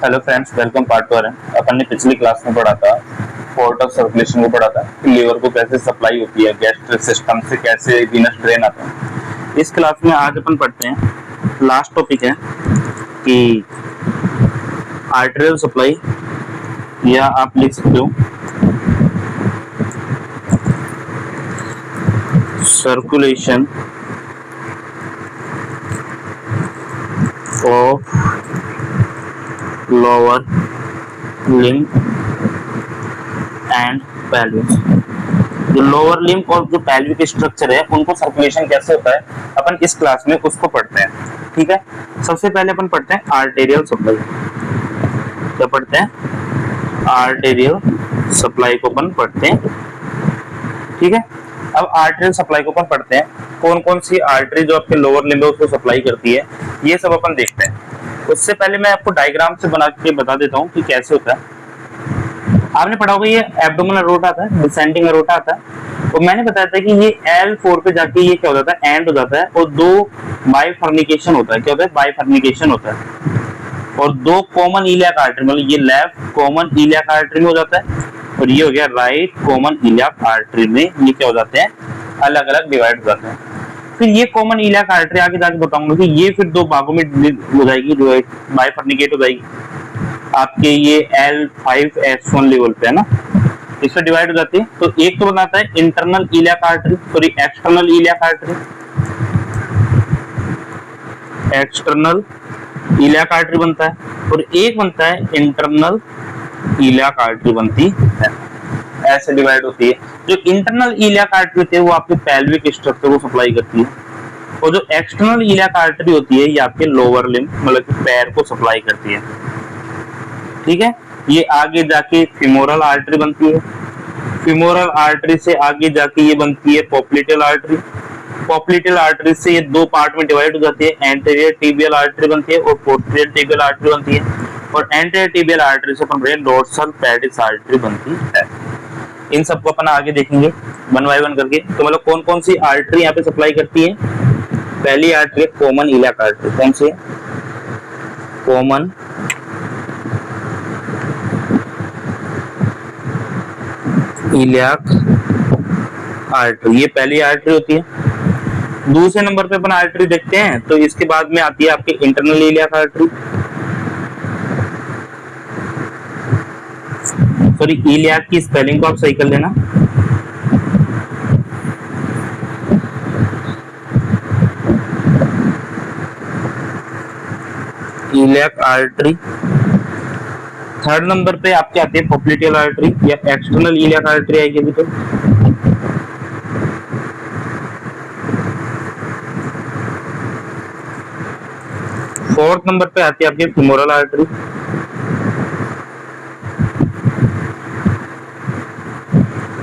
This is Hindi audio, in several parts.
हेलो फ्रेंड्स, वेलकम पार्ट 1 है। अपन ने पिछली क्लास में पढ़ा था, पोर्ट ऑफ सर्कुलेशन को पढ़ा था कि लीवर को कैसे सप्लाई होती है, गैस्ट्रिक सिस्टम से कैसे वीनस ड्रेन आता है। इस क्लास में आज अपन पढ़ते हैं, लास्ट टॉपिक है कि आर्टेरियल सप्लाई, या आप लिख सकते हो circulation of lower limb and pelvis. जो लोअर लिम्ब और जो पेल्विक स्ट्रक्चर है उनको सर्कुलेशन कैसे होता है, अपन इस क्लास में उसको पढ़ते हैं। ठीक है, सबसे पहले अपन पढ़ते हैं आर्टेरियल सप्लाई। क्या पढ़ते हैं? आर्टेरियल सप्लाई को अपन पढ़ते हैं। ठीक है, अब आर्टेरियल सप्लाई को अपन पढ़ते हैं, कौन कौन सी आर्टरी जो आपके लोअर लिम्ब है उसको सप्लाई करती है, ये सब अपन देखते हैं। उससे पहले मैं आपको डायग्राम से बना के बता देता हूँ कि कैसे होता है। आपने पढ़ा होगा ये एब्डोमिनल एरोटा आता है, डिसेंडिंग एरोटा आता है, और मैंने बताया था कि ये L4 पे जाके ये क्या हो जाता है, एंड हो जाता है, और दो बाइफर्निकेशन होता है। क्या होता है? बाइफर्निकेशन होता है, और दो कॉमन इलियाक आर्टरी, मतलब ये लेफ्ट कॉमन इलियाक आर्टरी में हो जाता है, और ये हो गया राइट कॉमन इलियाक आर्टरी में। ये क्या हो जाते हैं? अलग अलग डिवाइड हो जाते हैं। फिर ये कॉमन इलियाक आर्टरी आगे जाके बताऊंगा कि ये फिर दो भागों में हो जाएगी, बाइफर्निकेट हो जाएगी आपके ये L5S1 लेवल पे, है ना, इसमें डिवाइड हो जाती है। तो एक तो बनाता है internal iliac artery, sorry external iliac artery, external iliac artery बनता है, और एक बनता है इंटरनल इलियाक आर्टरी बनती है। ऐसे डिवाइड होती है। जो इंटरनल इलियाक आर्टरी होती है वो आपके पेल्विक स्ट्रक्चर को सप्लाई करती है, और जो एक्सटर्नल इलियाक आर्टरी होती है ये आपके लोअर लिम्ब, मतलब कि पैर को सप्लाई करती है। ठीक है, ये आगे जाके फिमोरल आर्टरी बनती है, फिमोरल आर्टरी से आगे जाके ये बनती है पॉप्लिटेल आर्टरी, पॉप्लिटेल आर्टरी से ये दो पार्ट में डिवाइड हो जाती है, एंटीरियर टिबियल आर्टरी बनती है और पोस्टीरियर टिबियल आर्टरी बनती है, और एंटीरियर टिबियल आर्टरी से अपन डोर्सल पेडिस आर्टरी बनती है। इन सबको अपन आगे देखेंगे वन बाय वन करके। तो मतलब कौन कौन सी आर्टरी यहाँ पे सप्लाई करती है? पहली आर्टरी कॉमन इलियाक आर्टरी। कौन सी है? कॉमन इलियाक आर्टरी, ये पहली आर्टरी होती है। दूसरे नंबर पे अपन आर्टरी देखते हैं, तो इसके बाद में आती है आपकी internal iliac artery, sorry iliac की स्पेलिंग को आप सही कर लेना, इलियाक आर्टरी। थर्ड नंबर पे आपके आती है पॉप्लिटेल आर्टरी या एक्सटर्नल इलियाक आर्टरी आएगी अभी तो। फोर्थ नंबर पे आती है आपकी फिमोरल आर्टरी।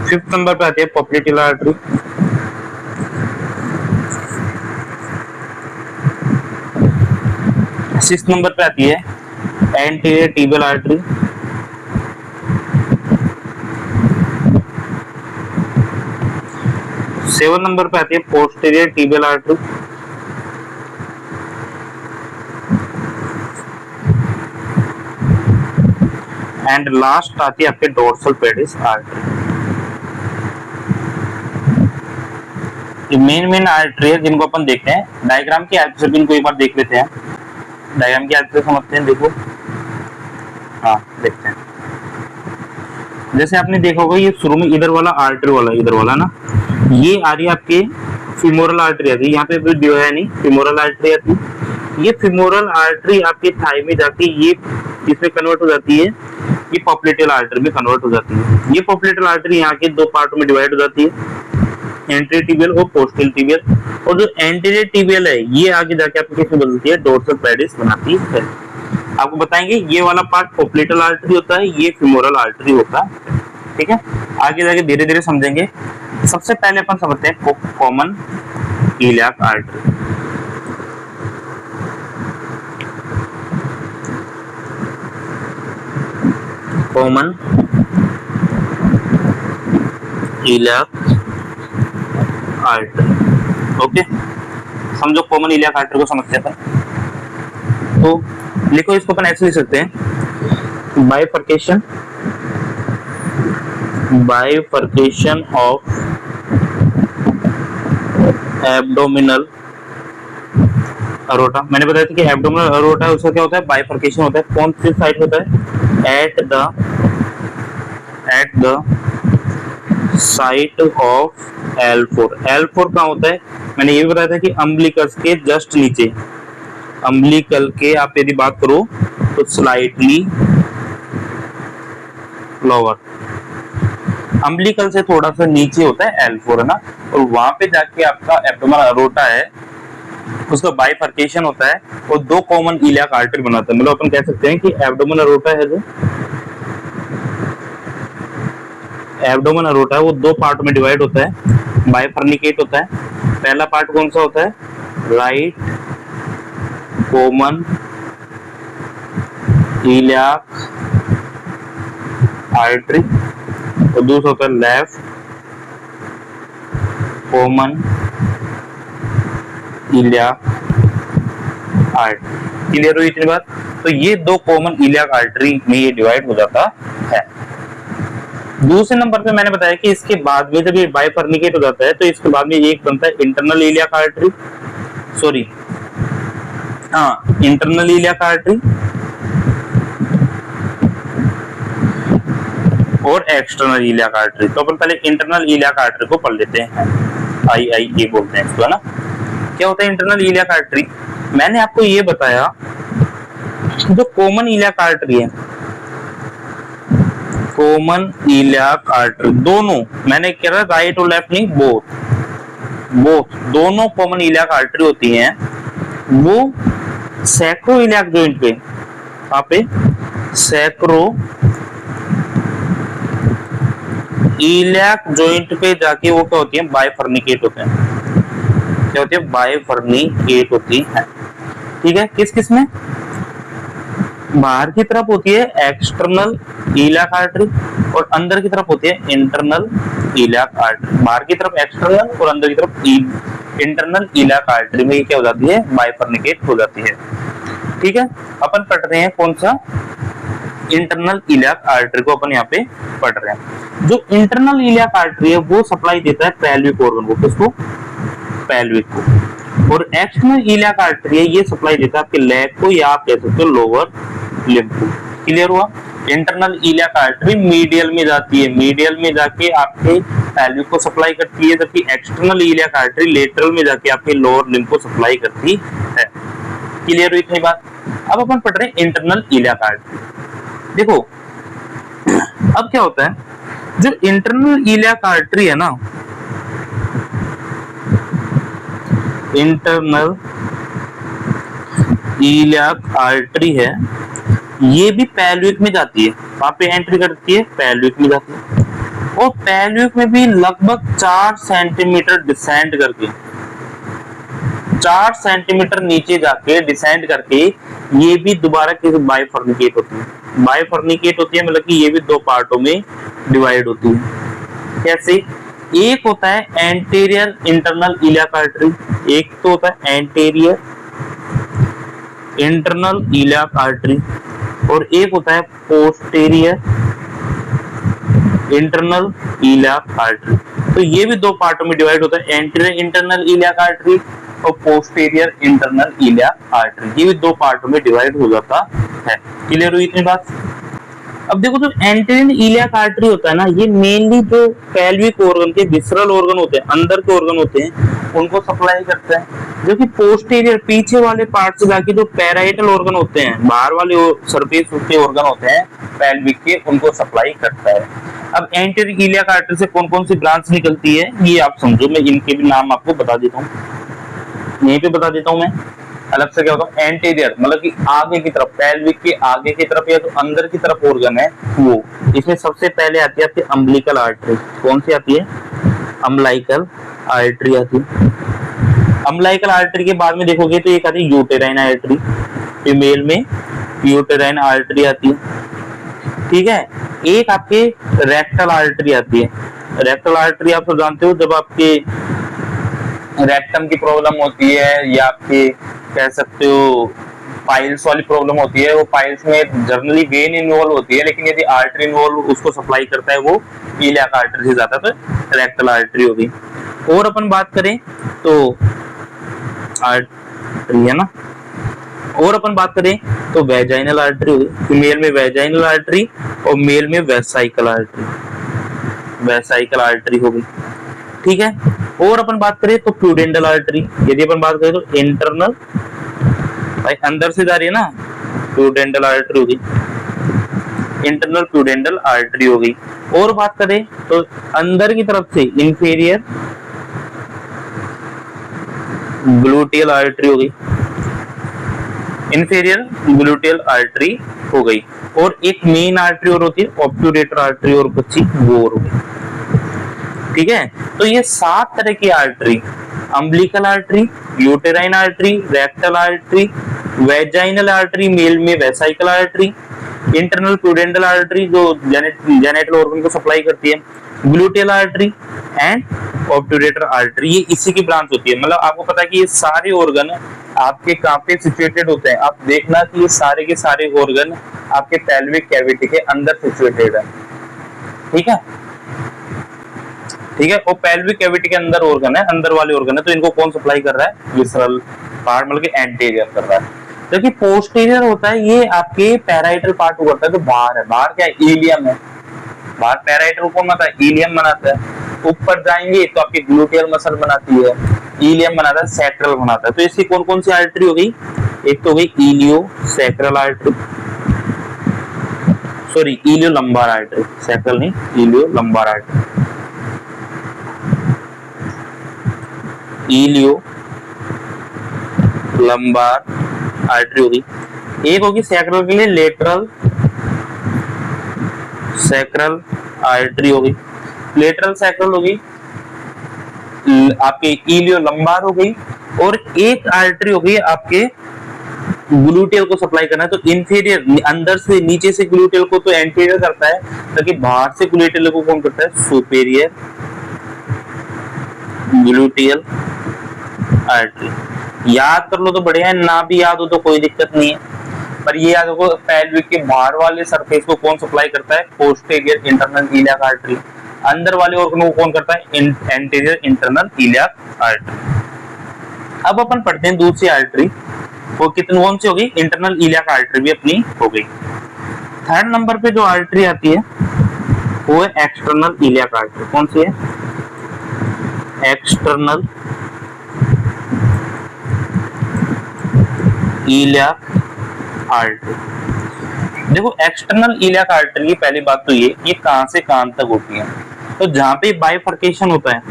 फिफ्थ नंबर पे आती है पॉप्लिटेल आर्टरी। सिक्स्थ नंबर पे आती है anterior tibial artery. Seven number पे आती है posterior tibial artery. And last आती है आपके डोर्सल पेडिस आर्टरी। ये मेन आर्टरी है जिनको अपन देखते हैं। डायग्राम की हेल्प से इनको एक बार देख लेते हैं, डायग्राम की हेल्प से समझते हैं। देखो, हाँ देखते हैं। जैसे आपने देखा होगा ये शुरू में इधर वाला आर्टरी वाला, इधर वाला ना, ये आ रही है आपके फिमोरल आर्टरी आती है, यहाँ पे जो है नहीं फिमोरल आर्टरी आती है। ये फिमोरल आर्टरी आपके थाई में जाके ये इसमें कन्वर्ट हो जाती है, ये पॉप्लिटेल आर्टरी में कन्वर्ट हो जाती है। ये पॉप्लिटेल आर्टरी यहाँ के दो पार्टों में डिवाइड हो जाती है, एंटीरियर टिबियल और पोस्टीरियर टिबियल, और जो एंटीरियर टिबियल है ये आगे जाके आपकी किसमें बदलती है? डोर्सल पेडिस बनाती है। आपको बताएंगे ये वाला पार्ट पॉप्लिटेल आर्टरी होता है, ये फिमोरल आर्टरी होता है। ठीक है, आगे जाके धीरे धीरे समझेंगे। सबसे पहले अपन समझते हैं common iliac artery. Common iliac artery. Okay, समझो कॉमन इलियाक आर्टरी को समझते हैं। तो लिखो इसको अपन ऐसे लिख सकते हैं, बाइफर्केशन ऑफ एब्डोमिनल अरोटा। मैंने बताया था कि एब्डोमिनल अरोटा है, उसका क्या होता है, बाइफर्केशन होता है। कौन सी साइड होता है, at the site of L4। L4 कहाँ होता है, मैंने ये भी बताया था कि अम्बिलिकस के जस्ट नीचे, अम्बिलिकल के आप यदि बात करो तो स्लाइटली लोअर, अम्बिलिकल से थोड़ा सा नीचे होता है L4 है ना, और वहां पे जाके आपका एब्डोमिनल अरोटा है, उसका बाइफर्केशन होता है और दो कॉमन इलियाक आर्टरी बनाता है। मतलब अपन कह सकते हैं कि एब्डोमिनल अरोटा है, जो एब्डोमिनल अरोटा है वो दो पार्ट में डिवाइड होता है, बाइफर्निकेट होता है। पहला पार्ट कौन सा होता है, राइट कॉमन इलियाक आर्टरी, और दूसरा होता है left common iliac artery. Clear हुई इतनी बात। तो ये दो कॉमन इलियाक आर्टरी में ये डिवाइड हो जाता है। दूसरे नंबर पे मैंने बताया कि इसके बाद में जब ये बाइफर्निकेट हो जाता है तो इसके बाद में एक बनता है internal iliac artery, sorry internal iliac artery और एक्सटर्नल इलियाक आर्टरी। तो अपन पहले इंटरनल इलियाक आर्टरी को पढ़ लेते हैं, IIA बोलते हैं इसको, है ना। क्या होता है इंटरनल इलियाक आर्टरी, मैंने आपको ये बताया जो कॉमन इलियाक आर्टरी है, कॉमन इलियाक आर्टरी दोनों, मैंने कह रहा राइट और लेफ्ट नहीं, बोथ दोनों कॉमन इलियाक आर्टरी होती हैं, वो सैक्रो इलियाक जॉइंट पे, वहां पे सैक्रो इलियाक जॉइंट पे जाके वो क्या होती है, बाइफर्निकेट होते हैं। क्या होती है, बाइफर्निकेट होती है। ठीक है, किस किस में, बाहर की तरफ होती है एक्सटर्नल इलियाक आर्टरी और अंदर की तरफ होती है इंटरनल इलियाक आर्टरी। बाहर की तरफ एक्सटर्नल और अंदर की तरफ इंटरनल इलियाक आर्टरी में क्या हो जाती है, बाइफर्निकेट हो जाती है। ठीक है, अपन पढ़ रहे हैं कौन सा, इंटरनल इलियाक आर्टरी को अपन यहाँ पे पढ़ रहे हैं। जो इंटरनल इलियाक आर्टरी है वो सप्लाई देता है पेल्विक ऑर्गन को, किसको, पेल्विक को, और एक्सटर्नल इलियाक आर्टरी है ये सप्लाई देता है आपके लेग को, या आप कह सकते हो लोअर लिम्ब को। क्लियर हुआ। इंटरनल इलियाक आर्टरी मीडियल में जाती है, मीडियल में जाके आपके पेल्विक को सप्लाई करती है, जबकि एक्सटर्नल इलियाक आर्टरी लेटरल में जाके आपके लोअर लिम्ब को सप्लाई करती है। क्लियर हुई इतनी बात। अब अपन पढ़ रहे हैं इंटरनल इलियाक आर्टरी। देखो अब क्या होता है, जो इंटरनल इलियाक आर्टरी है ना, इंटरनल इलियाक आर्टरी है, ये भी पेल्विक में जाती है, वहां पे एंट्री करती है, पेल्विक में जाती है, और पेल्विक में भी लगभग 4 सेंटीमीटर डिसेंड करके, 4 सेंटीमीटर नीचे जाके डिसेंड करके ये भी दोबारा किसी बाइफर्निकेट होती है। बाइफर्निकेट होती है मतलब कि ये भी दो पार्टों में डिवाइड होती है। कैसे, एक होता है एंटीरियर इंटरनल इलियाक आर्टरी, एक तो होता है एंटीरियर इंटरनल इलियाक आर्टरी, और एक होता है पोस्टीरियर इंटरनल इलियाक आर्टरी। तो ये भी दो पार्टों में डिवाइड होता है, एंटीरियर इंटरनल इलियाक आर्टरी और पोस्टीरियर इंटरनल इलियाक आर्टरी, ये भी दो पार्टों में डिवाइड हो जाता है। क्लियर हुई इतनी बात। अब देखो जो एंटीरियर इलियाक आर्टरी होता है ना, ये मेनली जो पेल्विक ऑर्गन के विसरल ऑर्गन होते हैं, अंदर के ऑर्गन होते हैं, उनको सप्लाई करता है, जो कि पोस्टीरियर पीछे वाले पार्ट से जाके जो पैराइटल ऑर्गन होते हैं, बाहर वाले सरफेस के ऑर्गन होते हैं पेल्विक के, उनको सप्लाई करता है। अब एंटीरियर इलियाक आर्टरी से कौन कौन सी ब्रांच निकलती है ये आप समझो, मैं इनके भी नाम आपको बता देता हूँ, यहीं पे बता देता हूँ मैं अलग से। क्या होता है एंटीरियर, मतलब कि आगे की तरफ, पेल्विक के आगे की तरफ या तो अंदर की तरफ ऑर्गन है वो, इसमें सबसे पहले आती है आपकी अम्बिलिकल आर्टरी। कौन सी आती है, अम्बिलिकल आर्टरी आती है। अम्बिलिकल आर्टरी के बाद में देखोगे तो एक आती है यूटेराइन आर्टरी, फीमेल में यूटेराइन आर्टरी आती है। ठीक है, एक आपके रेक्टल आर्टरी आती है। रेक्टल आर्टरी आप सब जानते हो, जब आपके रेक्टम की प्रॉब्लम होती है या आपके कह सकते हो पाइल्स वाली प्रॉब्लम होती है, वो पाइल्स में जनरली वेन इन्वॉल्व होती है, लेकिन यदि आर्टरी इन्वॉल्व उसको सप्लाई करता है वो इलियाक आर्टरी से जाता है, तो रेक्टल आर्टरी होगी। और अपन बात करें तो आर्टरी है ना, और अपन बात करें तो वेजाइनल आर्टरी होगी, फीमेल में वेजाइनल आर्टरी और मेल में वेसाइकल आर्टरी, वेसाइकल आर्टरी होगी, ठीक है। और अपन बात करें तो प्यूडेंटल आर्टरी, यदि अपन बात करें तो इंटरनल, भाई अंदर से जा रही है ना, प्यूडेंटल आर्टरी होगी, इंटरनल प्यूडेंटल आर्टरी होगी। और बात करें तो अंदर की तरफ से इंफीरियर ग्लूटियल आर्टरी होगी, इंफीरियर ग्लूटियल आर्टरी हो गई। और एक मेन आर्टरी और होती है ऑब्टूरेटर आर्टरी, और बच्ची वो और हो गई, ठीक है। तो ये 7 तरह की artery, umbilical artery, uterine artery, rectal artery, vaginal artery, male में vesical artery, internal pudendal artery जो जेनेटल ऑर्गन को सप्लाई करती है, gluteal artery and obturator artery, ये इसी की ब्रांच होती है। मतलब आपको पता है कि ये सारे ऑर्गन आपके कहां पे सिचुएटेड होते हैं, आप देखना कि ये सारे के सारे ऑर्गन आपके पेल्विक कैविटी के अंदर सिचुएटेड है, ठीक है, ठीक है। और पेल्विक कैविटी के अंदर ऑर्गन है, अंदर वाले ऑर्गन है, तो इनको कौन सप्लाई कर रहा है, विसरल पार्ट मतलब के एंटीरियर कर रहा है। देखिए पोस्टीरियर होता है, ये आपके पैराइटल पार्ट को करता है, तो बाहर है, बाहर क्या है, इलियम है, बाहर पैराइटल कौन बनाता है, इलियम बनाता है। ऊपर जाएंगे तो आपकी ग्लूटियल मसल बनाती है, इलियम बनाता है, सैक्रल बनाता है। तो इसकी कौन कौन सी आर्टरी हो गई, एक तो हो गई ilio sacral artery, sorry ilio lumbar artery, sacral नहीं, ilio lumbar artery, ilio lumbar artery होगी। एक होगी सैक्रल के लिए लेटरल सैक्रल आर्टरी होगी, लेटरल सैक्रल होगी, आपके इलियो लंबार हो गई। और एक आर्टरी हो गई आपके ग्लूटियल को सप्लाई करना है, तो इंफीरियर अंदर से नीचे से ग्लूटियल को तो एंटीरियर करता है, ताकि बाहर से ग्लूटियल को कौन करता है, सुपेरियर ग्लूटियल आर्टरी। याद कर लो तो बढ़िया है, ना भी याद हो तो कोई दिक्कत नहीं है, पर ये याद रखो पेल्विक के बाहर वाले सरफेस को कौन सप्लाई करता है, पोस्टीरियर इंटरनल इलियाक आर्टरी, अंदर वाले ऑर्गन को कौन करता है, एंटीरियर इंटरनल इलियाक आर्टरी। अब अपन पढ़ते हैं दूसरी आर्टरी, वो कितनी कौन सी होगी, इंटरनल इलियाक आर्टरी भी अपनी हो गई। थर्ड नंबर पे जो आर्टरी आती है वो है एक्सटर्नल इलियाक आर्टरी। कौन सी है, एक्सटर्नल इलियाक आर्टरी। देखो एक्सटर्नल इलियाक आर्टरी की पहली बात तो ये कहां से कहां तक होती है, तो जहां पे बाइफर्केशन होता है,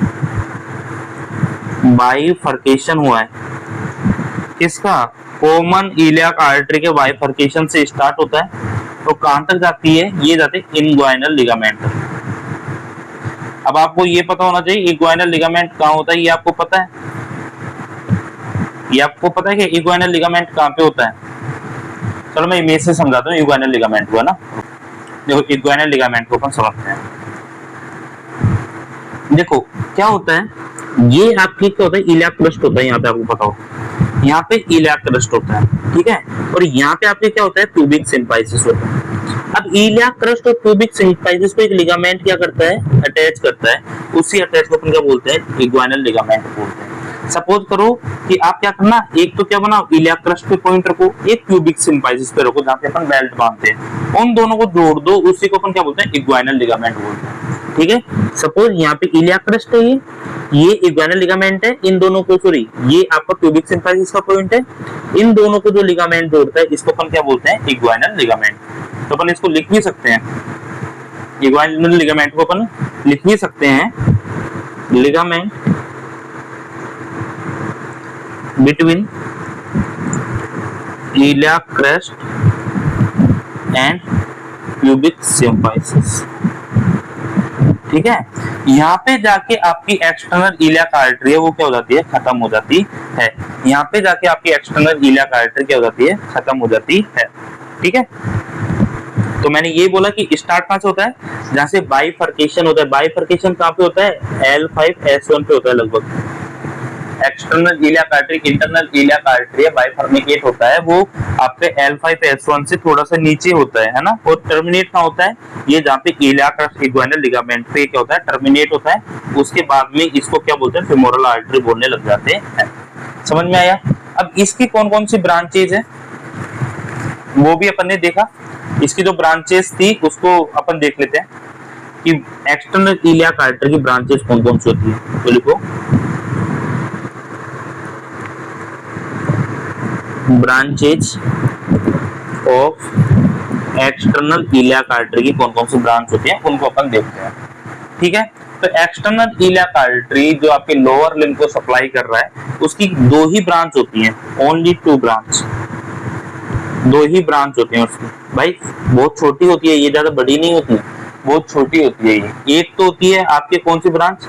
बाइफर्केशन हुआ है किसका, कॉमन इलियाक आर्टरी के बाइफर्केशन से स्टार्ट होता है, तो कहां तक जाती है, ये जाती है इनग्वाइनल लिगामेंट। अब आपको ये पता होना चाहिए इग्वाइनल लिगामेंट कहां होता है, ये आपको पता है, ये आपको पता है कि इग्वाइनल लिगामेंट कहां पे होता है। चलो मैं इमेज से समझाता हूँ इग्वाइनल लिगामेंट को, है ना। देखो इग्वाइनल लिगामेंट को अपन समझते हैं। देखो क्या होता है, ये आपकी क्या होता है, इलियाक क्रस्ट होता है, यहाँ पे आपको पता हो, यहाँ पे इलियाक क्रस्ट होता है, ठीक है। और यहाँ पे आपके क्या होता है, ट्यूबिक सिम्पाइसिस होता है। अब इलियाक क्रस्ट और ट्यूबिक सिम्पाइसिस को एक लिगामेंट क्या करता है, अटैच करता है, उसी अटैच को अपन क्या बोलते हैं, इग्वाइनल लिगामेंट बोलते हैं। सपोज करो कि आप क्या करना, एक तो क्या बनाओ, इलियाक क्रस्ट पे पॉइंट रखो, एक ट्यूबिक सिम्पाइसिस पे रखो, जहाँ पे अपन बेल्ट बांधते हैं, उन दोनों को जोड़ दो, उसी को अपन क्या बोलते हैं, इग्वाइनल लिगामेंट बोलते हैं, ठीक है। सपोज यहाँ पे इलियाक क्रस्ट है, ये इग्वाइनल लिगामेंट है, इन दोनों को, सॉरी ये आपका ट्यूबिक सिम्पाइसिस का पॉइंट है, इन दोनों को जो लिगामेंट जोड़ता है इसको अपन क्या बोलते हैं, इग्वाइनल लिगामेंट। तो अपन इसको लिख भी सकते हैं, इग्वाइनल लिगामेंट को अपन लिख भी सकते हैं, ligament between iliac crest and pubic symphysis, ठीक है। यहाँ पे जाके आपकी एक्सटर्नल इलियाक आर्टरी है वो क्या हो जाती है, खत्म हो जाती है। यहाँ पे जाके आपकी एक्सटर्नल इलियाक आर्टरी क्या हो जाती है, खत्म हो जाती है, ठीक है। तो मैंने ये बोला कि स्टार्ट कहां से होता है, जहां से बाइफर्केशन होता है। बाइफर्केशन कहां पे होता है, L5 S1 पे होता है लगभग, एक्सटर्नल ईलियाक आर्टरी, इंटरनल ईलियाक आर्टरी बाइफर्निकेट होता है, वो आपके L5S1 से थोड़ा सा नीचे होता है ना, और टर्मिनेट कहाँ होता है, ये जहाँ पे ईलियाक इग्वाइनल लिगामेंट पे क्या होता है, टर्मिनेट होता है, उसके बाद में इसको क्या बोलते हैं, फेमोरल आर्टरी बोलने लग जाते हैं। समझ में आया? अब इसकी कौन कौन सी ब्रांचेज है वो भी अपन ने देखा, इसकी जो ब्रांचेस थी उसको अपन देख लेते हैं कि एक्सटर्नल ईलियाक आर्टरी की ब्रांचेस कौन कौन सी होती है। तो लिखो ब्रांचेज ऑफ एक्सटर्नल ईलियाक आर्टरी की कौन कौन सी ब्रांच होती है उनको अपन देखते हैं। ठीक है, तो एक्सटर्नल ईलियाक आर्टरी जो आपके लोअर लिम्ब को सप्लाई कर रहा है उसकी दो ही ब्रांच होती हैं, ओनली टू ब्रांच, दो ही ब्रांच होती हैं उसकी। भाई बहुत छोटी होती है ये, ज्यादा बड़ी नहीं होती, बहुत छोटी होती है ये। एक तो होती है आपके कौन सी ब्रांच,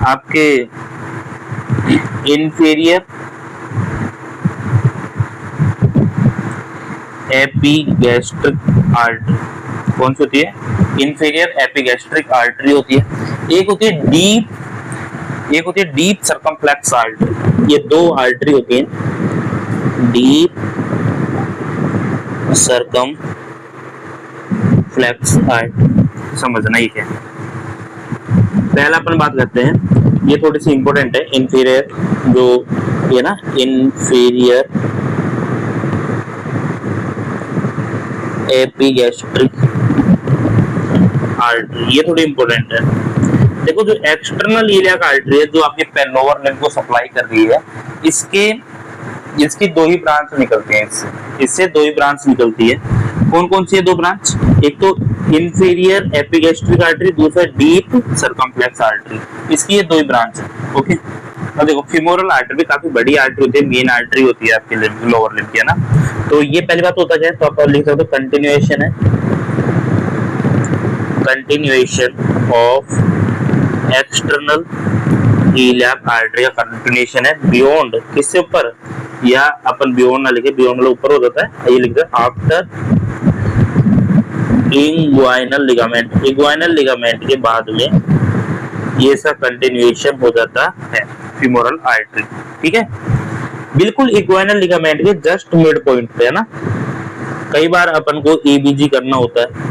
आपके इंफीरियर एपिगैस्ट्रिक आर्टरी, कौन सी होती है, इंफीरियर एपिगैस्ट्रिक आर्टरी होती है। एक होती है डीप, एक होती है डीप सर्कमफ्लेक्स आर्टरी। ये दो आर्टरी होती है, डीप सर्कमफ्लेक्स आर्टरी। समझना ही क्या है। पहला अपन बात करते हैं, ये थोड़ी सी इंपॉर्टेंट है, इंफीरियर जो ये ना, इंफीरियर एपिगैस्ट्रिक आर्टरी, ये थोड़ी इंपॉर्टेंट है। देखो जो एक्सटर्नल ईलियाक आर्टरी है जो आपके लोअर लिम्ब को सप्लाई कर रही है, इसकी दो ही ब्रांच निकलती हैं, इससे दो ही ब्रांच निकलती है। कौन कौन सी है दो ब्रांच, एक तो इंफीरियर एपिगैस्ट्रिक आर्टरी, दूसरा डीप सर्कमफ्लेक्स आर्टरी, इसकी ये दो ही ब्रांच है। ओके, अब देखो फीमोरल आर्टरी भी काफी बड़ी आर्टरी होती है, मेन आर्टरी होती है आपके लोअर लिम्ब की, है ना। तो ये पहली बात होता है, तो आप लिख सकते हो कंटिन्यूएशन है, कंटिन्यूएशन ऑफ एक्सटर्नल ईलियाक आर्टरी का कंटिन्यूएशन है बियॉन्ड, किससे ऊपर, या अपन बियॉन्ड ना लिखे, बियॉन्ड वाला ऊपर हो जाता है, ये लिखते हैं after inguinal ligament, inguinal ligament के बाद में ये सब कंटिन्यूएशन हो जाता है फीमोरल आर्टरी। ठीक है, बिल्कुल इंग्वाइनल लिगामेंट के जस्ट मिड पॉइंट पे, है ना। कई बार अपन को एबीजी करना होता है,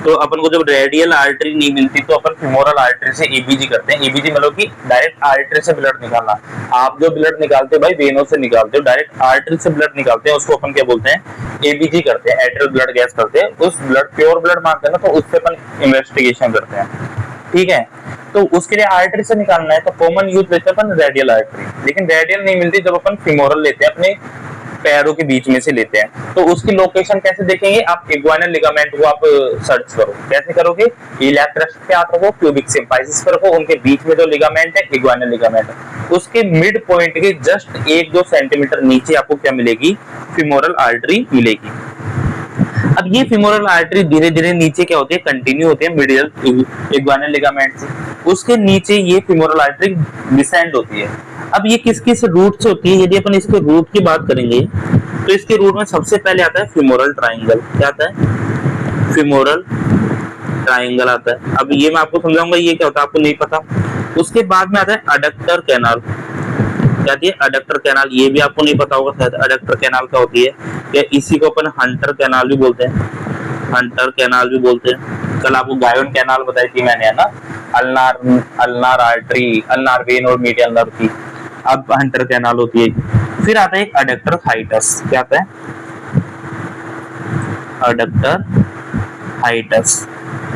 तो अपन को जब रेडियल आर्टरी नहीं मिलती तो अपन फीमोरल आर्टरी से एबीजी करते हैं। एबीजी मतलब कि डायरेक्ट आर्टरी से ब्लड निकालना। आप जो ब्लड निकालते हो भाई वेनों से निकालते हो, डायरेक्ट आर्टरी से ब्लड निकालते हैं, उसको अपन क्या बोलते हैं, एबीजी करते हैं, एट्रियल ब्लड गैस करते हैं। उस ब्लड प्योर ब्लड मानते हैं ना, तो उससे अपन इन्वेस्टिगेशन करते हैं। ठीक है, तो उसके लिए आर्टरी से निकालना है तो कॉमन यूज लेते हैं अपन रेडियल आर्टरी, लेकिन रेडियल नहीं मिलती जब अपन फीमोरल लेते हैं, अपने पैरों के बीच में से लेते हैं। तो उसकी लोकेशन कैसे देखेंगे, आप इग्वाइनल लिगामेंट को आप सर्च करो, कैसे करोगे, ईलियाक क्रस्ट पे आप रखो, क्यूबिक सिम्फाइसिस पर रखो, उनके बीच में जो लिगामेंट है इग्वाइनल लिगामेंट, उसके मिड पॉइंट के जस्ट 1-2 सेंटीमीटर नीचे आपको क्या मिलेगी, फीमोरल आर्टरी मिलेगी। अब ये फीमोरल आर्टरी धीरे धीरे नीचे क्या होती है, कंटिन्यू होती है मिडियल इग्वाइनल लिगामेंट से, उसके नीचे ये फीमोरल आर्टरी डिसेंड होती है। अब ये किस किस रूट से होती है, यदि अपन इसके रूट की बात करेंगे तो इसके रूट में सबसे पहले आता है फीमोरल ट्रायंगल। क्या आता है, फीमोरल ट्रायंगल आता है। अब ये मैं आपको समझाऊंगा ये क्या होता है, आपको नहीं पता। उसके बाद में आता है अडक्टर कैनाल। क्या है अडक्टर कैनाल, ये भी आपको नहीं पता होगा शायद, अडक्टर कैनाल क्या होती है, या इसी को अपन हंटर कैनाल भी बोलते हैं, हंटर कैनाल भी बोलते हैं। कल आपको गायोन कैनाल बताई थी मैंने, है ना, अल्नार आर्टरी, अल्नार वेन और मीडियल नर्व की, अब हंटर कैनाल होती है। फिर आता है एक अडक्टर हाइटस। क्या आता है, अडक्टर हाइटस।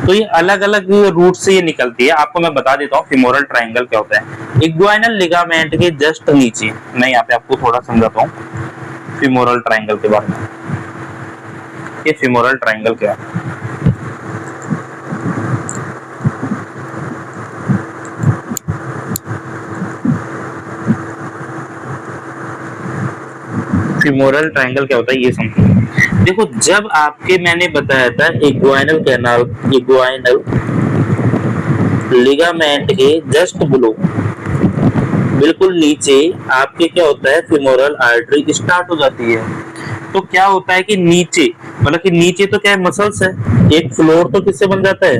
तो ये अलग अलग रूट से ये निकलती है। आपको मैं बता देता हूँ फीमोरल ट्रायंगल क्या होता है। इग्वाइनल लिगामेंट के जस्ट नीचे, मैं यहाँ पे आपको थोड़ा समझाता हूँ फीमोरल ट्रायंगल के बारे में। ये फीमोरल ट्रायंगल क्या है, फीमोरल ट्रायंगल क्या होता है ये समझो। देखो जब आपके मैंने बताया था इग्वाइनल कैनाल, इग्वाइनल लिगामेंट के जस्ट बिलो, बिल्कुल नीचे आपके क्या होता है, फीमोरल आर्टरी स्टार्ट हो जाती है। तो क्या होता है कि नीचे, मतलब कि नीचे तो क्या है, मसल्स है। एक फ्लोर तो किससे बन जाता है,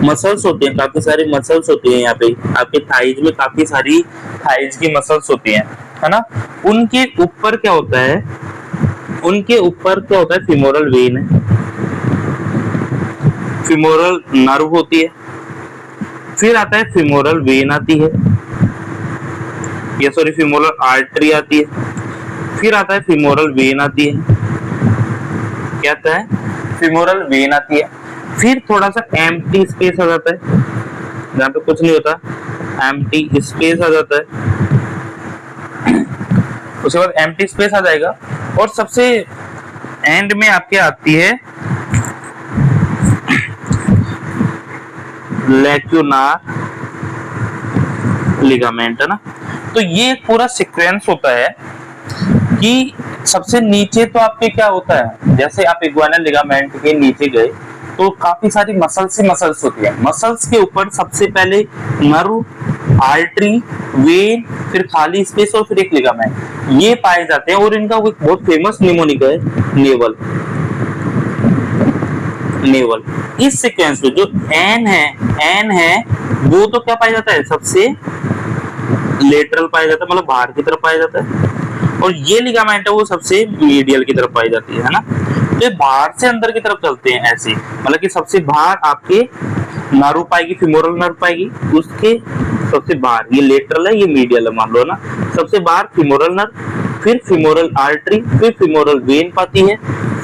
मसल्स होते हैं, काफी सारी मसल्स होती है। यहाँ पे आपके थाइज में काफी सारी थाइज की मसल्स होती है ना। उनके ऊपर क्या होता है, उनके ऊपर क्या होता है, फिमोरल वेन है, फिमोरल नर्व होती है, फिर आता है फिमोरल वेन आती है, या सॉरी फिमोरल आर्टरी आती है, फिर आता है फिमोरल वेन आती है। क्या आता है, फिमोरल वेन आती है। फिर थोड़ा सा एम्प्टी स्पेस आ जाता है, जहाँ पे कुछ नहीं होता, एम्प्टी स्पेस आ जाता है। उसके बाद एम्प्टी स्पेस आ जाएगा और सबसे एंड में आपके आती है लैक्यूनार लिगामेंट, है ना। तो ये पूरा सीक्वेंस होता है कि सबसे नीचे तो आपके क्या होता है, जैसे आप इग्वाइनल लिगामेंट के नीचे गए तो काफी सारी मसल्स ही मसल्स होती है। मसल्स के ऊपर सबसे पहले नर्व, आर्टरी, वेन, फिर खाली स्पेस और फिर एक लिगामेंट, ये पाए जाते हैं। और इनका एक बहुत फेमस निमोनिक है नेवल। नेवल इस सीक्वेंस में जो एन है वो तो क्या पाया जाता है, सबसे लेटरल पाया जाता है, मतलब बाहर की तरफ पाया जाता है। और ये लिगामेंट है वो सबसे मीडियल की तरफ पाई जाती है ना। तो ये बाहर से अंदर की तरफ चलते हैं ऐसे, मतलब कि सबसे बाहर आपके नर्व पाएगी, फिमोरल नर्व पाएगी, उसके सबसे बाहर ये लेटरल है, ये मीडियल है, मान लो ना। सबसे बाहर फिमोरल नर्व, फिर फिमोरल आर्टरी, फिर फिमोरल वेन पाती है,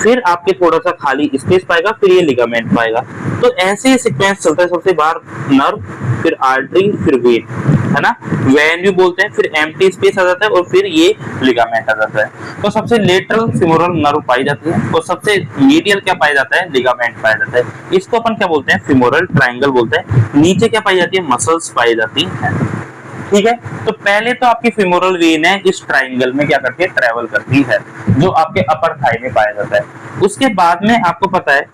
फिर आपके थोड़ा सा खाली स्पेस पाएगा, फिर ये लिगामेंट पाएगा। तो ऐसे ही सीक्वेंस चलता है, सबसे बाहर नर्व, फिर आर्टरी, फिर वेन, है ना। वेन भी बोलते हैं, फिर एम्प्टी स्पेस आ जाता है और फिर ये लिगामेंट आ जाता है। तो सबसे लेटरल फिमोरल नर्व पाई जाती है और सबसे मीडियल क्या पाया जाता है, लिगामेंट पाया जाता है। इसको अपन क्या बोलते हैं, फिमोरल ट्रायंगल बोलते हैं। नीचे क्या पाई जाती है, मसल्स पाई जाती है। ठीक है, तो पहले तो आपकी फिमोरल वेन है इस ट्रायंगल में क्या करती है, ट्रेवल करती है, जो आपके अपर थाई में पाया जाता है। उसके बाद में आपको पता है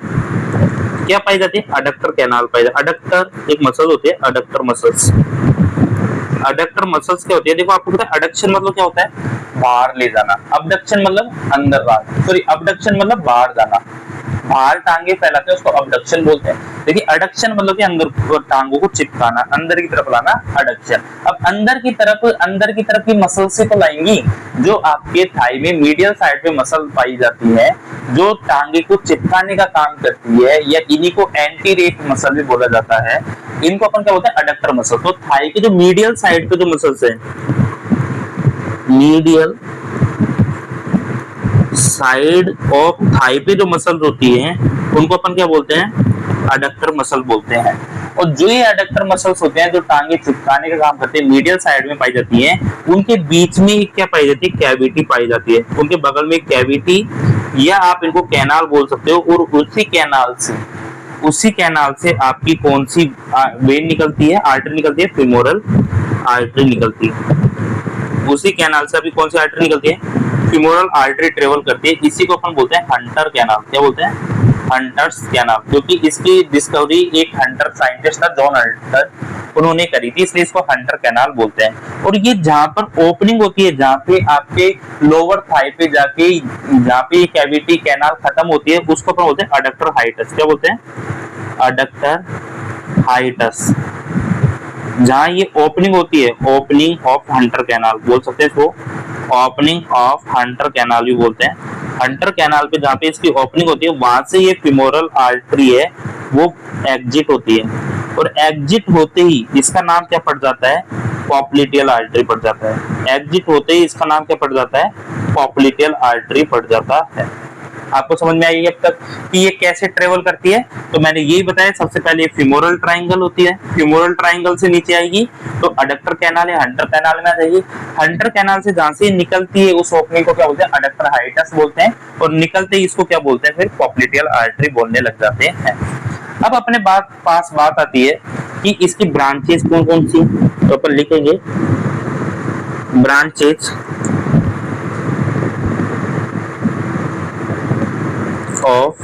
क्या पाई जाती है, अडक्टर कैनाल पाई जाती है। अडक्टर एक मसल होती है, अडक्टर मसल्स। अडक्टर मसल्स क्या होती है, देखो आपको पता है अडक्शन मतलब क्या होता है, बाहर ले जाना। अबडक्शन मतलब अंदर बाहर, सॉरी अबडक्शन मतलब बाहर जाना, बाहर टांगे फैलाते हैं, उसको अबडक्शन बोलते हैं। देखिए अडक्शन मतलब कि अंदर टांगों को चिपकाना, अंदर की तरफ लाना, अडक्शन। अब अंदर की तरफ की मसल से तो लाएंगी, जो आपके थाई में मीडियल साइड पे मसल पाई जाती है, जो टांगे को चिपकाने का काम करती है, या इन्हीं को एंटीरेट मसल भी बोला जाता है। इनको अपन क्या बोलते हैं, अडक्टर मसल। तो थाई के जो मीडियल साइड पे जो मसल्स है, मीडियल साइड ऑफ थाई पे जो मसल्स होती हैं उनको अपन क्या बोलते हैं, अडक्टर मसल बोलते हैं। और जो ये अडक्टर मसल्स होते हैं जो टांगे चिपकाने का काम करते हैं, मीडियल साइड में पाई जाती हैं। उनके बीच में एक क्या पाई जाती है, कैविटी पाई जाती है। उनके बगल में एक कैविटी, या आप इनको कैनाल बोल सकते हो। और उसी कैनाल से आपकी कौन सी वेन निकलती है, आर्टरी निकलती है, फिमोरल आर्टरी निकलती है। उसी कैनाल से अभी कौन सी आर्टरी निकलती है, फिमोरल आर्टरी ट्रेवल करती है। इसी को अपन बोलते हैं हंटर कैनाल। क्या बोलते हैं, हंटर्स कैनाल, क्योंकि इसकी डिस्कवरी एक हंटर साइंटिस्ट था, जॉन हंटर, उन्होंने करी थी, इसलिए इसको हंटर कैनाल बोलते हैं। और ये जहां पर ओपनिंग होती है, जहां पे आपके लोअर थाई पे जाके जहां पे कैविटी कैनाल खत्म होती है, उसको अपन बोलते हैं अडक्टर हाइटस। क्या बोलते हैं, अडक्टर हाइटस। जहां ये ओपनिंग होती है, ओपनिंग ऑफ हंटर कैनाल बोल सकते हैं इसको, ओपनिंग ऑफ हंटर कैनाल भी बोलते हैं। हंटर कैनाल पे जहाँ पे इसकी ओपनिंग होती है, वहां से ये फिमोरल आर्टरी है वो एग्जिट होती है। और एग्जिट होते ही इसका नाम क्या पड़ जाता है, पॉप्लिटियल आर्टरी पड़ जाता है। एग्जिट होते ही इसका नाम क्या पड़ जाता है, पॉप्लिटियल आर्टरी पड़ जाता है। आपको समझ में आई अब तक कि ये कैसे ट्रेवल करती है? तो मैंने यही बताया, सबसे पहले फिमोरल ट्रायंगल होती है, फिमोरल ट्रायंगल से नीचे आएगी तो अडक्टर कैनाल या हंटर कैनाल में आ जाएगी। हंटर कैनाल से जहां से निकलती है उस ओपनिंग को क्या बोलते हैं, अडक्टर हाइटस बोलते हैं। और निकलते ही इसको क्या बोलते हैं, फिर पॉप्लिटियल आर्टरी बोलने लग जाते हैं। अब अपने पास बात आती है कि इसकी ब्रांचेस कौन कौन सी, तो अपन लिखेंगे branches of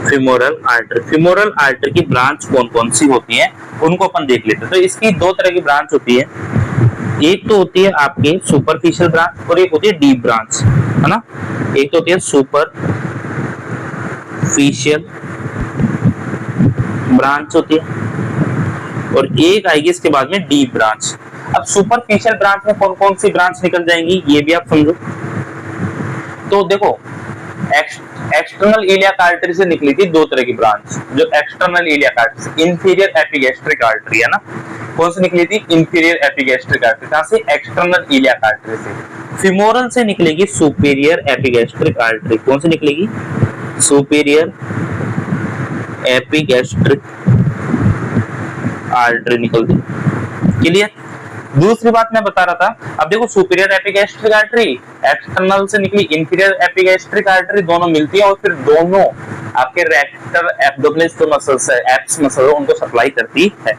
femoral artery. Femoral artery की ब्रांच कौन कौन सी होती है उनको अपन देख लेते हैं। तो इसकी दो तरह की ब्रांच होती है, एक तो होती है आपके सुपरफिशियल ब्रांच और एक होती है डीप ब्रांच। है ना। एक तो होती है सुपरफिशियल ब्रांच होती है, और एक आएगी इसके बाद में डीप ब्रांच। अब सुपरफिशियल ब्रांच में कौन कौन सी ब्रांच निकल जाएंगी ये भी आप समझो। तो देखो एक्सटर्नल इलियाक आर्टरी से निकली थी दो तरह की ब्रांच, जो external iliac artery, inferior epigastric artery है ना। कौन सी निकली थी? Inferior epigastric artery. कहां से? एक्सटर्नल इलियाक आर्टरी से। फिमोरल से निकलेगी सुपीरियर एपिगैस्ट्रिक आर्टरी। कौन सी निकलेगी? सुपीरियर एपिगैस्ट्रिक आर्टरी निकलती। क्लियर? दूसरी बात मैं बता रहा था, अब देखो सुपीरियर एपिगैस्ट्रिक आर्टरी एक्सटर्नल से निकली, इंफीरियर एपिगैस्ट्रिक आर्टरी दोनों मिलती है और फिर दोनों आपके रेक्टर एब्डोमिनल जो मसल्स है, एब्स मसल है, उनको सप्लाई करती है।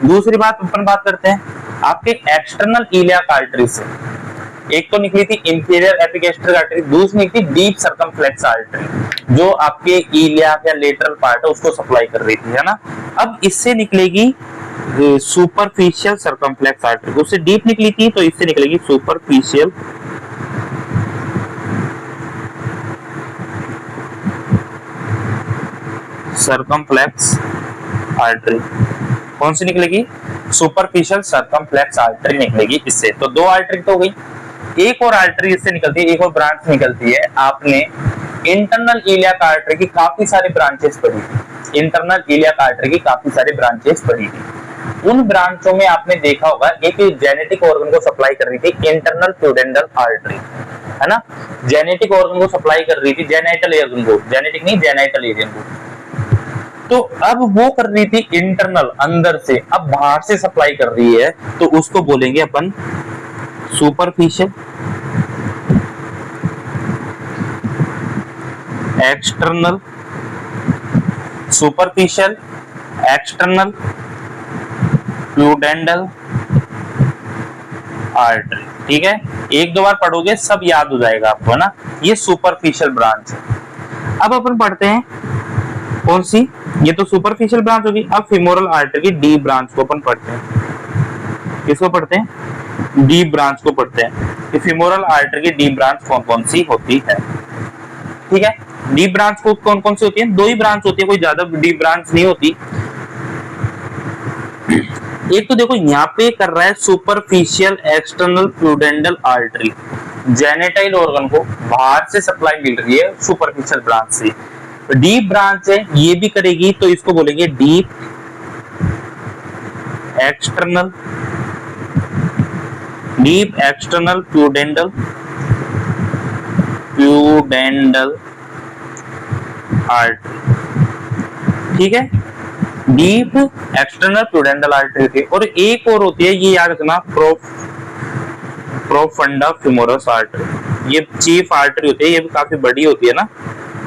दूसरी बात अपन बात करते हैं आपके एक्सटर्नल इलियाक आर्टरी से। एक तो निकली थी इंफीरियर एपिगैस्ट्रिक आर्टरी, दूसरी निकली डीप सर्कमफ्लेक्स आर्टरी जो आपके इलियाक या लेटरल पार्ट है उसको सप्लाई कर रही थी, है ना। अब इससे निकलेगी सुपरफिशियल सर्कमफ्लेक्स आर्टरी, उससे डीप निकली थी तो इससे निकलेगी सुपरफिशियल सर्कमफ्लेक्स आर्टरी। कौन सी निकलेगी? सुपरफिशियल सर्कमफ्लेक्स आर्टरी निकलेगी इससे। तो दो आर्टरी तो हो गई, एक और आर्टरी इससे निकलती है, एक और ब्रांच निकलती है। आपने इंटरनल इलियाक आर्टरी की काफी सारी ब्रांचेस पढ़ी थी, इंटरनल इलियाक आर्टरी की काफी सारी ब्रांचेस पढ़ी थी। उन ब्रांचों में आपने देखा होगा एक जेनेटिक ऑर्गन को सप्लाई कर रही थी इंटरनल प्यूडेंडल आर्टरी, है ना। जेनेटिक ऑर्गन को सप्लाई कर रही थी, जेनाइटल ऑर्गन को, जेनेटिक नहीं जेनाइटल ऑर्गन को। तो अब वो कर रही थी इंटरनल, अंदर से, अब बाहर से सप्लाई कर रही है तो उसको बोलेंगे अपन superficial external, superficial external pudendal artery. ठीक है, एक दो बार पढ़ोगे सब याद हो जाएगा आपको, है ना। ये सुपरफिशियल ब्रांच है। अब अपन पढ़ते हैं कौन सी, ये तो सुपरफिशियल ब्रांच होगी। अब फिमोरल आर्टरी की डी ब्रांच को अपन पढ़ते हैं। किसको पढ़ते हैं? डी ब्रांच को पढ़ते हैं कि फिमोरल आर्टरी की डी ब्रांच कौन कौन सी होती है। ठीक है, डी ब्रांच को कौन कौन सी होती है? दो ही ब्रांच होती है, कोई ज्यादा डी ब्रांच नहीं होती। एक तो देखो यहाँ पे कर रहा है superficial external pudendal artery, genital organ को बाहर से सप्लाई मिल रही है सुपरफिशियल ब्रांच से। डीप ब्रांच है, ये भी करेगी तो इसको बोलेंगे deep external, deep external pudendal artery. ठीक है, डीप एक्सटर्नल प्यूडेंडल आर्टरी होती है। और एक और होती है, ये याद रखना, प्रोफंडा फ्यूमोरस आर्टरी। ये चीफ आर्टरी होती है, ये भी काफी बड़ी होती है ना,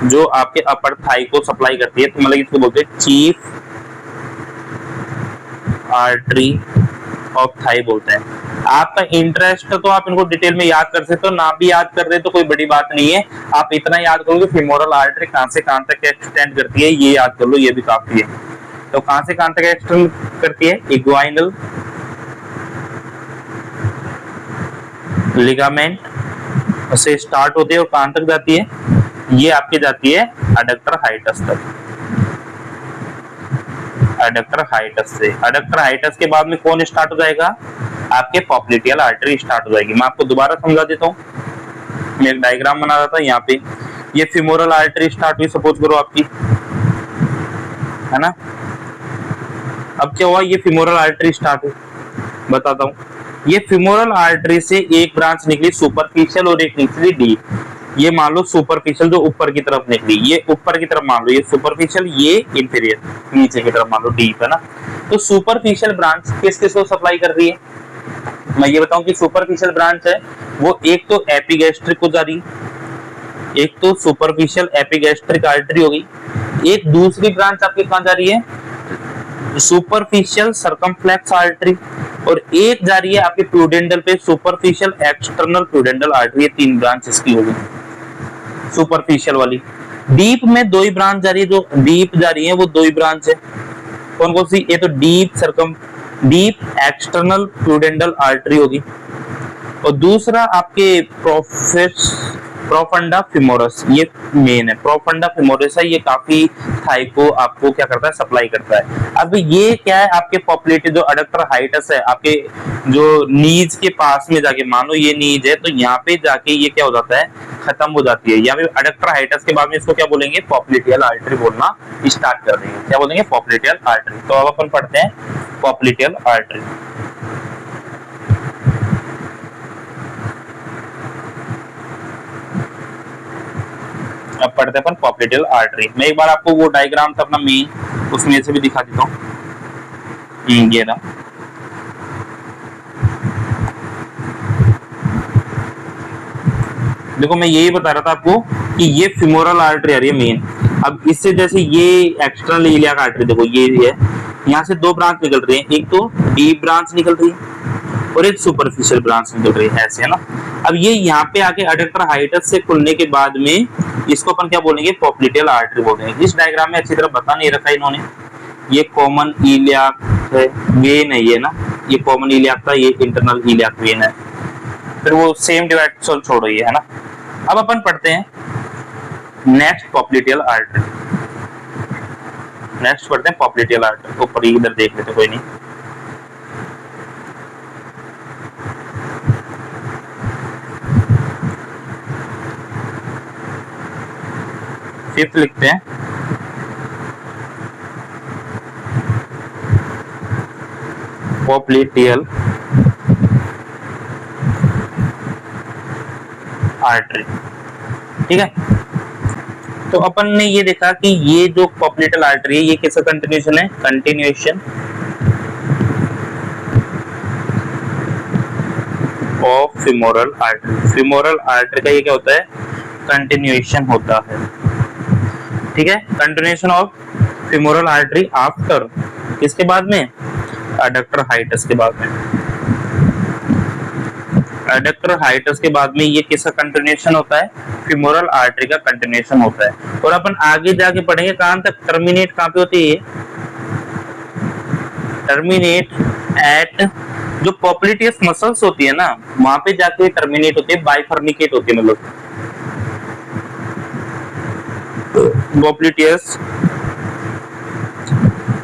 जो आपके अपर थाई को सप्लाई करती है। तो मतलब इसको बोलते हैं चीफ आर्टरी ऑफ थाई बोलते हैं। आपका इंटरेस्ट तो आप इनको डिटेल में याद कर सकते हो, ना भी याद कर रहे तो कोई बड़ी बात नहीं है। आप इतना याद करोगे फीमोरल आर्टरी कहां से कहां तक एक्सटेंड करती है, ये याद कर लो, ये भी काफी है। तो कहां से कहां तक एक्सटेंड करती है? इग्वाइनल लिगामेंट से स्टार्ट होती है और कहां तक जाती है? ये आपकी जाती है एडक्टर हाइटस तक। एडक्टर हाइटस से, एडक्टर हाइटस के बाद में कौन स्टार्ट हो जाएगा? आपके पॉप्लिटियल आर्टरी स्टार्ट हो जाएगी। मैं आपको दोबारा समझा देता हूँ, मैं एक डायग्राम बना रहा था यहाँ पे। ये फीमोरल आर्टरी स्टार्ट हुई, सपोज करो आपकी, है ना। अब क्या हुआ? ये फीमोरल आर्टरी स्टार्ट हुई, बताता हूँ। ये फीमोरल आर्टरी से एक ब्रांच निकली सुपरफिशियल और एक निकली डीप। ये मान लो सुपरफिशियल जो ऊपर की तरफ निकली, ये ऊपर की तरफ मान लो, ये सुपरफिशियल, ये इंफीरियर नीचे की तरफ मान लो डीप, है ना। तो सुपरफिशियल ब्रांच किस किस को सप्लाई कर रही है? मैं ये बताऊं कि सुपरफिशियल ब्रांच है वो एक तो एपिगैस्ट्रिक को जा रही है, एक तो सुपरफिशियल एपिगैस्ट्रिक आर्टरी हो गई, एक दूसरी ब्रांच आपके कहां जा रही है? सुपरफिशियल सर्कमफ्लेक्स आर्टरी, और एक जा रही है आपके प्यूडेंडल पे सुपरफिशियल एक्सटर्नल प्यूडेंडल आर्टरी। ये तीन ब्रांच इसकी होगी सुपरफिशियल वाली। डीप में दो ही ब्रांच जा रही है, जो डीप जा रही है वो दो ही ब्रांच है। कौन कौन सी? ये तो डीप एक्सटर्नल प्यूडेंडल आर्टरी होगी, और दूसरा आपके प्रोफंडा फिमोरस ये मेन है, प्रोफंडा फिमोरस है, ये काफी थाई को आपको क्या करता है, सप्लाई करता है। अब ये क्या है, आपके पॉपुलेटेड जो अडक्टर हाइटस है, आपके जो नीज के पास में जाके, मानो ये नीज है तो यहाँ पे जाके ये क्या हो जाता है, खत्म हो जाती है। यहाँ पे अडक्टर हाइटस के बाद में इसको क्या बोलेंगे, पॉप्लिटियल आर्टरी बोलना स्टार्ट कर देंगे। क्या बोलेंगे, पॉप्लिटियल आर्टरी। तो अब अपन पढ़ते हैं पॉप्लिटियल आर्टरी। अब पढ़ते हैं अपन पॉप्लिटियल आर्टरी। मैं एक बार आपको वो डायग्राम था अपना मेन, उसमें से भी दिखा देता हूँ। ये ना, देखो मैं यही बता रहा था आपको कि ये फिमोरल आर्टरी आ रही है मेन। अब इससे जैसे ये एक्सटर्नल इलियाक आर्टरी, देखो ये है, यहाँ से दो ब्रांच निकल रही है, एक तो डीप ब्रांच निकल रही है और एक सुपरफिशियल ब्रांच निकल रही है, ऐसे है ना। अब ये यहाँ पे आके अडक्टर हाइटस से खुलने के बाद में इसको अपन क्या बोलेंगे, पॉप्लिटियल आर्टरी बोलेंगे। इस डायग्राम में अच्छी तरह बता नहीं रखा इन्होंने। ये कॉमन इलियाक है, वेन है ये ना, ये कॉमन इलियाक था, ये इंटरनल इलियाक वेन है, फिर वो सेम डिवाइड छोड़ो ये, है ना। अब अपन पढ़ते हैं नेक्स्ट पॉप्लिटियल आर्टरी। नेक्स्ट पढ़ते हैं पॉप्लिटियल आर्टरी। ऊपर इधर देख लेते, कोई नहीं। फिफ्थ लिखते हैं पॉप्लिटियल आर्टरी, ठीक है। तो अपन ने ये देखा कि ये जो पॉप्लिटियल आर्टरी है ये किसका कंटिन्यूएशन है, continuation of femoral artery. Femoral artery का ये क्या होता है, कंटिन्यूएशन होता है, ठीक है। Continuation of femoral artery after, किसके बाद में, अडक्टर हाइटस के बाद में। एडक्टर हाइटस के बाद में ये किसका कंटिन्यूएशन होता है, फिमोरल आर्टरी का कंटिन्यूएशन होता है। और अपन आगे जाके पढ़ेंगे कहां तक, टर्मिनेट कहां पे होती है, टर्मिनेट एट जो पॉप्लिटियस मसल्स होती है ना, वहां पे जाके टर्मिनेट होती है, बाइफर्निकेट होती है, मतलब पॉप्लिटियस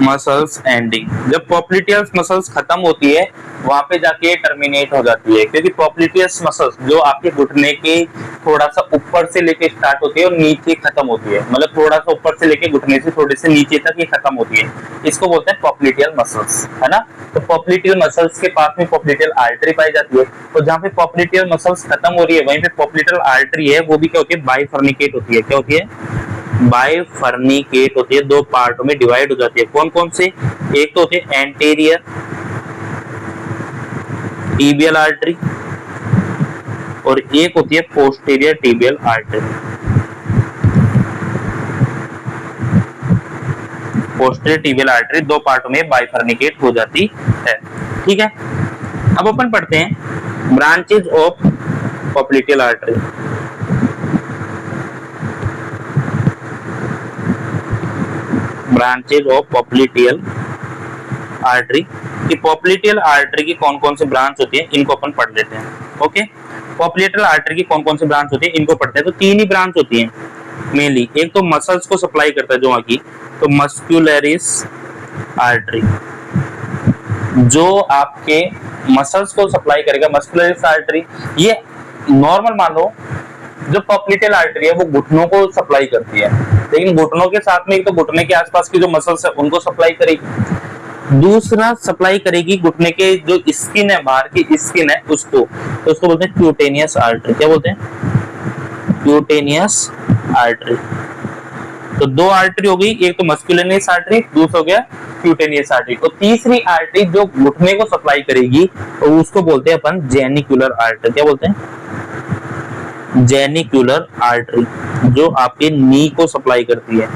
मसल्स एंडिंग। जब पॉप्लिटियस मसल्स खत्म होती है वहां पे जाके टर्मिनेट हो जाती है, क्योंकि पॉप्लिटियस मसल्स जो आपके घुटने के थोड़ा सा ऊपर से लेके स्टार्ट होती है और नीचे खत्म होती है, मतलब थोड़ा सा ऊपर से लेके घुटने से थोड़े से नीचे तक ये खत्म होती है, इसको बोलते हैं पॉप्लिटियल मसल्स, है ना। तो पॉप्लिटियल मसल्स के पास में पॉप्लिटियल आर्टरी पाई जाती है, तो जहाँ पे पॉप्लिटियल मसल्स खत्म हो रही है वहीं पे पॉप्लिटियल आर्टरी है, वो भी क्या होती है, बाइफर्निकेट होती है। क्या होती है, बाइफर्निकेट होती है, दो पार्टों में डिवाइड हो जाती है। कौन कौन से, एक तो होती है एंटीरियर टिबियल आर्टरी और एक होती है posterior tibial artery. Posterior tibial artery दो पार्टों में बाइफर्निकेट हो जाती है, ठीक है। अब अपन पढ़ते हैं branches of popliteal artery. Branches of popliteal artery, कि पॉप्लिटियल आर्टरी की कौन कौन सी ब्रांच होती है इनको अपन पढ़ लेते हैं। ओके, पॉप्लिटियल आर्टरी की कौन कौन सी ब्रांच होती है इनको पढ़ते हैं। तो तीन ही ब्रांच होती हैं मेनली, एक तो मसल्स को सप्लाई करता है जो वहां की, तो मस्कुलरिस आर्टरी जो आपके मसल्स को सप्लाई करेगा, मस्कुलरिस आर्टरी। ये नॉर्मल मान लो जो पॉप्लिटियल आर्टरी है वो घुटनों को सप्लाई करती है, लेकिन घुटनों के साथ में एक तो घुटने के आसपास की जो मसल्स है उनको सप्लाई करेगी, दूसरा सप्लाई करेगी घुटने के जो स्किन है, बाहर की स्किन है उसको, तो उसको बोलते हैं क्यूटेनियस आर्टरी। क्या बोलते हैं, क्यूटेनियस आर्टरी। तो दो आर्टरी हो गई, एक तो मस्कुलरिस आर्टरी, दूसरा हो गया क्यूटेनियस आर्टरी। तो तीसरी आर्टरी जो घुटने को सप्लाई करेगी तो उसको बोलते हैं अपन जेनिकुलर आर्टरी। क्या बोलते हैं, जेनिकुलर आर्टरी, जो आपके नी को सप्लाई करती है।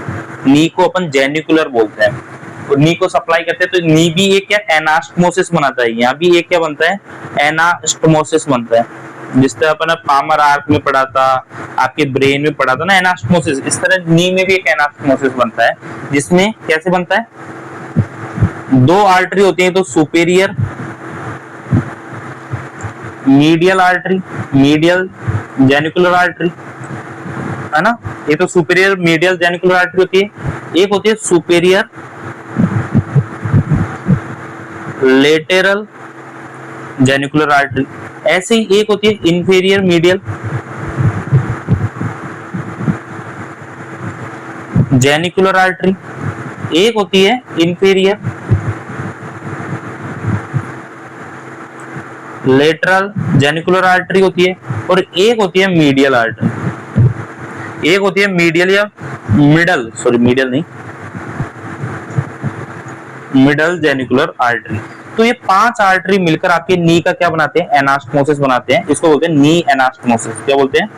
नी को अपन जेनिकुलर बोलते हैं, तो नी को सप्लाई करते हैं। तो नी भी एक क्या एनास्टमोसिस बनाता है, यहाँ भी एक क्या बनता है, एनास्टमोसिस बनता है, जिस तरह अपन पामर आर्क में पढ़ा था, आपके ब्रेन में पढ़ा था ना एनास्टमोसिस, इस तरह नी में भी एक एनास्टमोसिस बनता है, जिसमें कैसे बनता है, दो आर्टरी होती है, तो superior medial artery, medial genicular artery, है ना। ये तो सुपीरियर मीडियल जेनिकुलर आर्टरी होती है। एक होती है सुपीरियर लेटेरल जेनिकुलर आर्टरी, ऐसे ही एक होती है इंफीरियर मीडियल जेनिकुलर आर्टरी, एक होती है इंफीरियर लेटरल जेनिकुलर आर्टरी होती है, और एक होती है मीडियल आर्टरी। एक होती है मीडियल या मिडल, सॉरी मीडियल नहीं, मिडल जेनिकुलर आर्टरी। तो ये 5 आर्टरी मिलकर आपके नी का क्या बनाते हैं, एनास्टमोसिस बनाते हैं। इसको बोलते हैं नी एनास्टमोसिस। क्या बोलते हैं,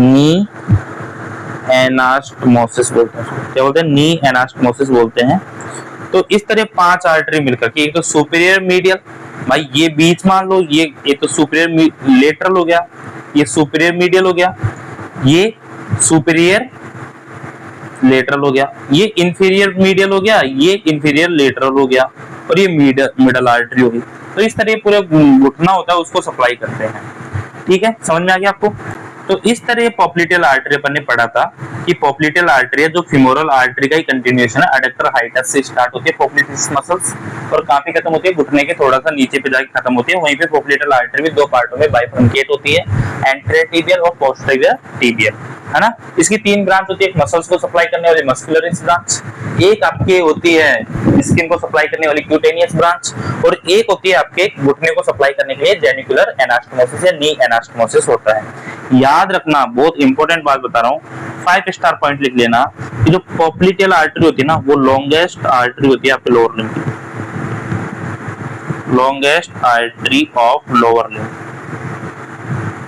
नी एनास्टमोसिस बोलते हैं। क्या बोलते हैं, नी एनास्टमोसिस बोलते हैं। तो इस तरह 5 आर्टरी मिलकर के, एक तो सुपीरियर मीडियल, भाई ये बीच मान लो, ये तो सुपीरियर लेटरल हो गया, ये सुपीरियर मीडियल हो गया, ये सुपीरियर लेटरल हो गया, ये इंफीरियर मीडियल हो गया, ये इंफीरियर लेटरल हो गया, और ये मिडल आर्टरी होगी। तो इस तरह पूरा घुटना होता है उसको सप्लाई करते हैं। ठीक है, समझ में आ गया आपको। तो इस तरह पॉप्लिटेल आर्टरी अपन ने पढ़ा था कि पॉप्लिटेल आर्टरी है जो फीमोरल आर्टरी का ही कंटिन्यूएशन है। एडक्टर हाइटस से स्टार्ट होती है पॉप्लिटेस मसल्स, और कहां पे खत्म होती है, घुटने के थोड़ा सा नीचे पे जाके खत्म होती है। वहीं पे पॉप्लिटेल आर्टरी भी 2 पार्टों में बाइफरकेट होती है, एंटीरियर टिबियल और पोस्टीरियर टिबियल, है ना। इसकी 3 ब्रांच होती है, एक मसल्स को सप्लाई करने वाली मस्कुलरिस ब्रांच, एक आपके होती है स्किन को सप्लाई करने वाली क्यूटेनियस ब्रांच, और एक होती है आपके घुटने को सप्लाई करने के लिए जेनिकुलर एनास्टमोसिस या नी एनास्टमोसिस होता है। याद रखना, बहुत इंपॉर्टेंट बात बता रहा हूँ, 5 स्टार पॉइंट लिख लेना कि जो पॉप्लिटेल आर्टरी होती है ना, वो लॉन्गेस्ट आर्टरी होती है आपके लोअर लिम्ब की, longest artery of lower limb.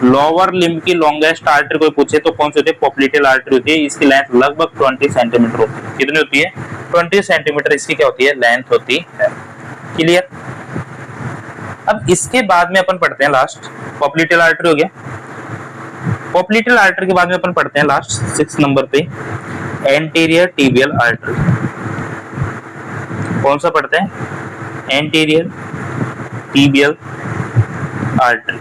Lower limb की लॉन्गेस्ट आर्टरी कोई पूछे तो कौन सी होती है, पॉप्लिटेल आर्टरी होती है। इसकी लेंथ लगभग 20 सेंटीमीटर होती है। कितनी होती है, 20 सेंटीमीटर इसकी क्या होती है, लेंथ होती है। क्लियर। अब इसके बाद में अपन पढ़ते हैं लास्ट, पॉप्लिटेल आर्टरी हो गया। पॉप्लिटेल आर्टरी के बाद में अपन पढ़ते हैं लास्ट 6 नंबर पे एंटीरियर टिबियल आर्टरी। कौन सा पढ़ते हैं, anterior tibial artery,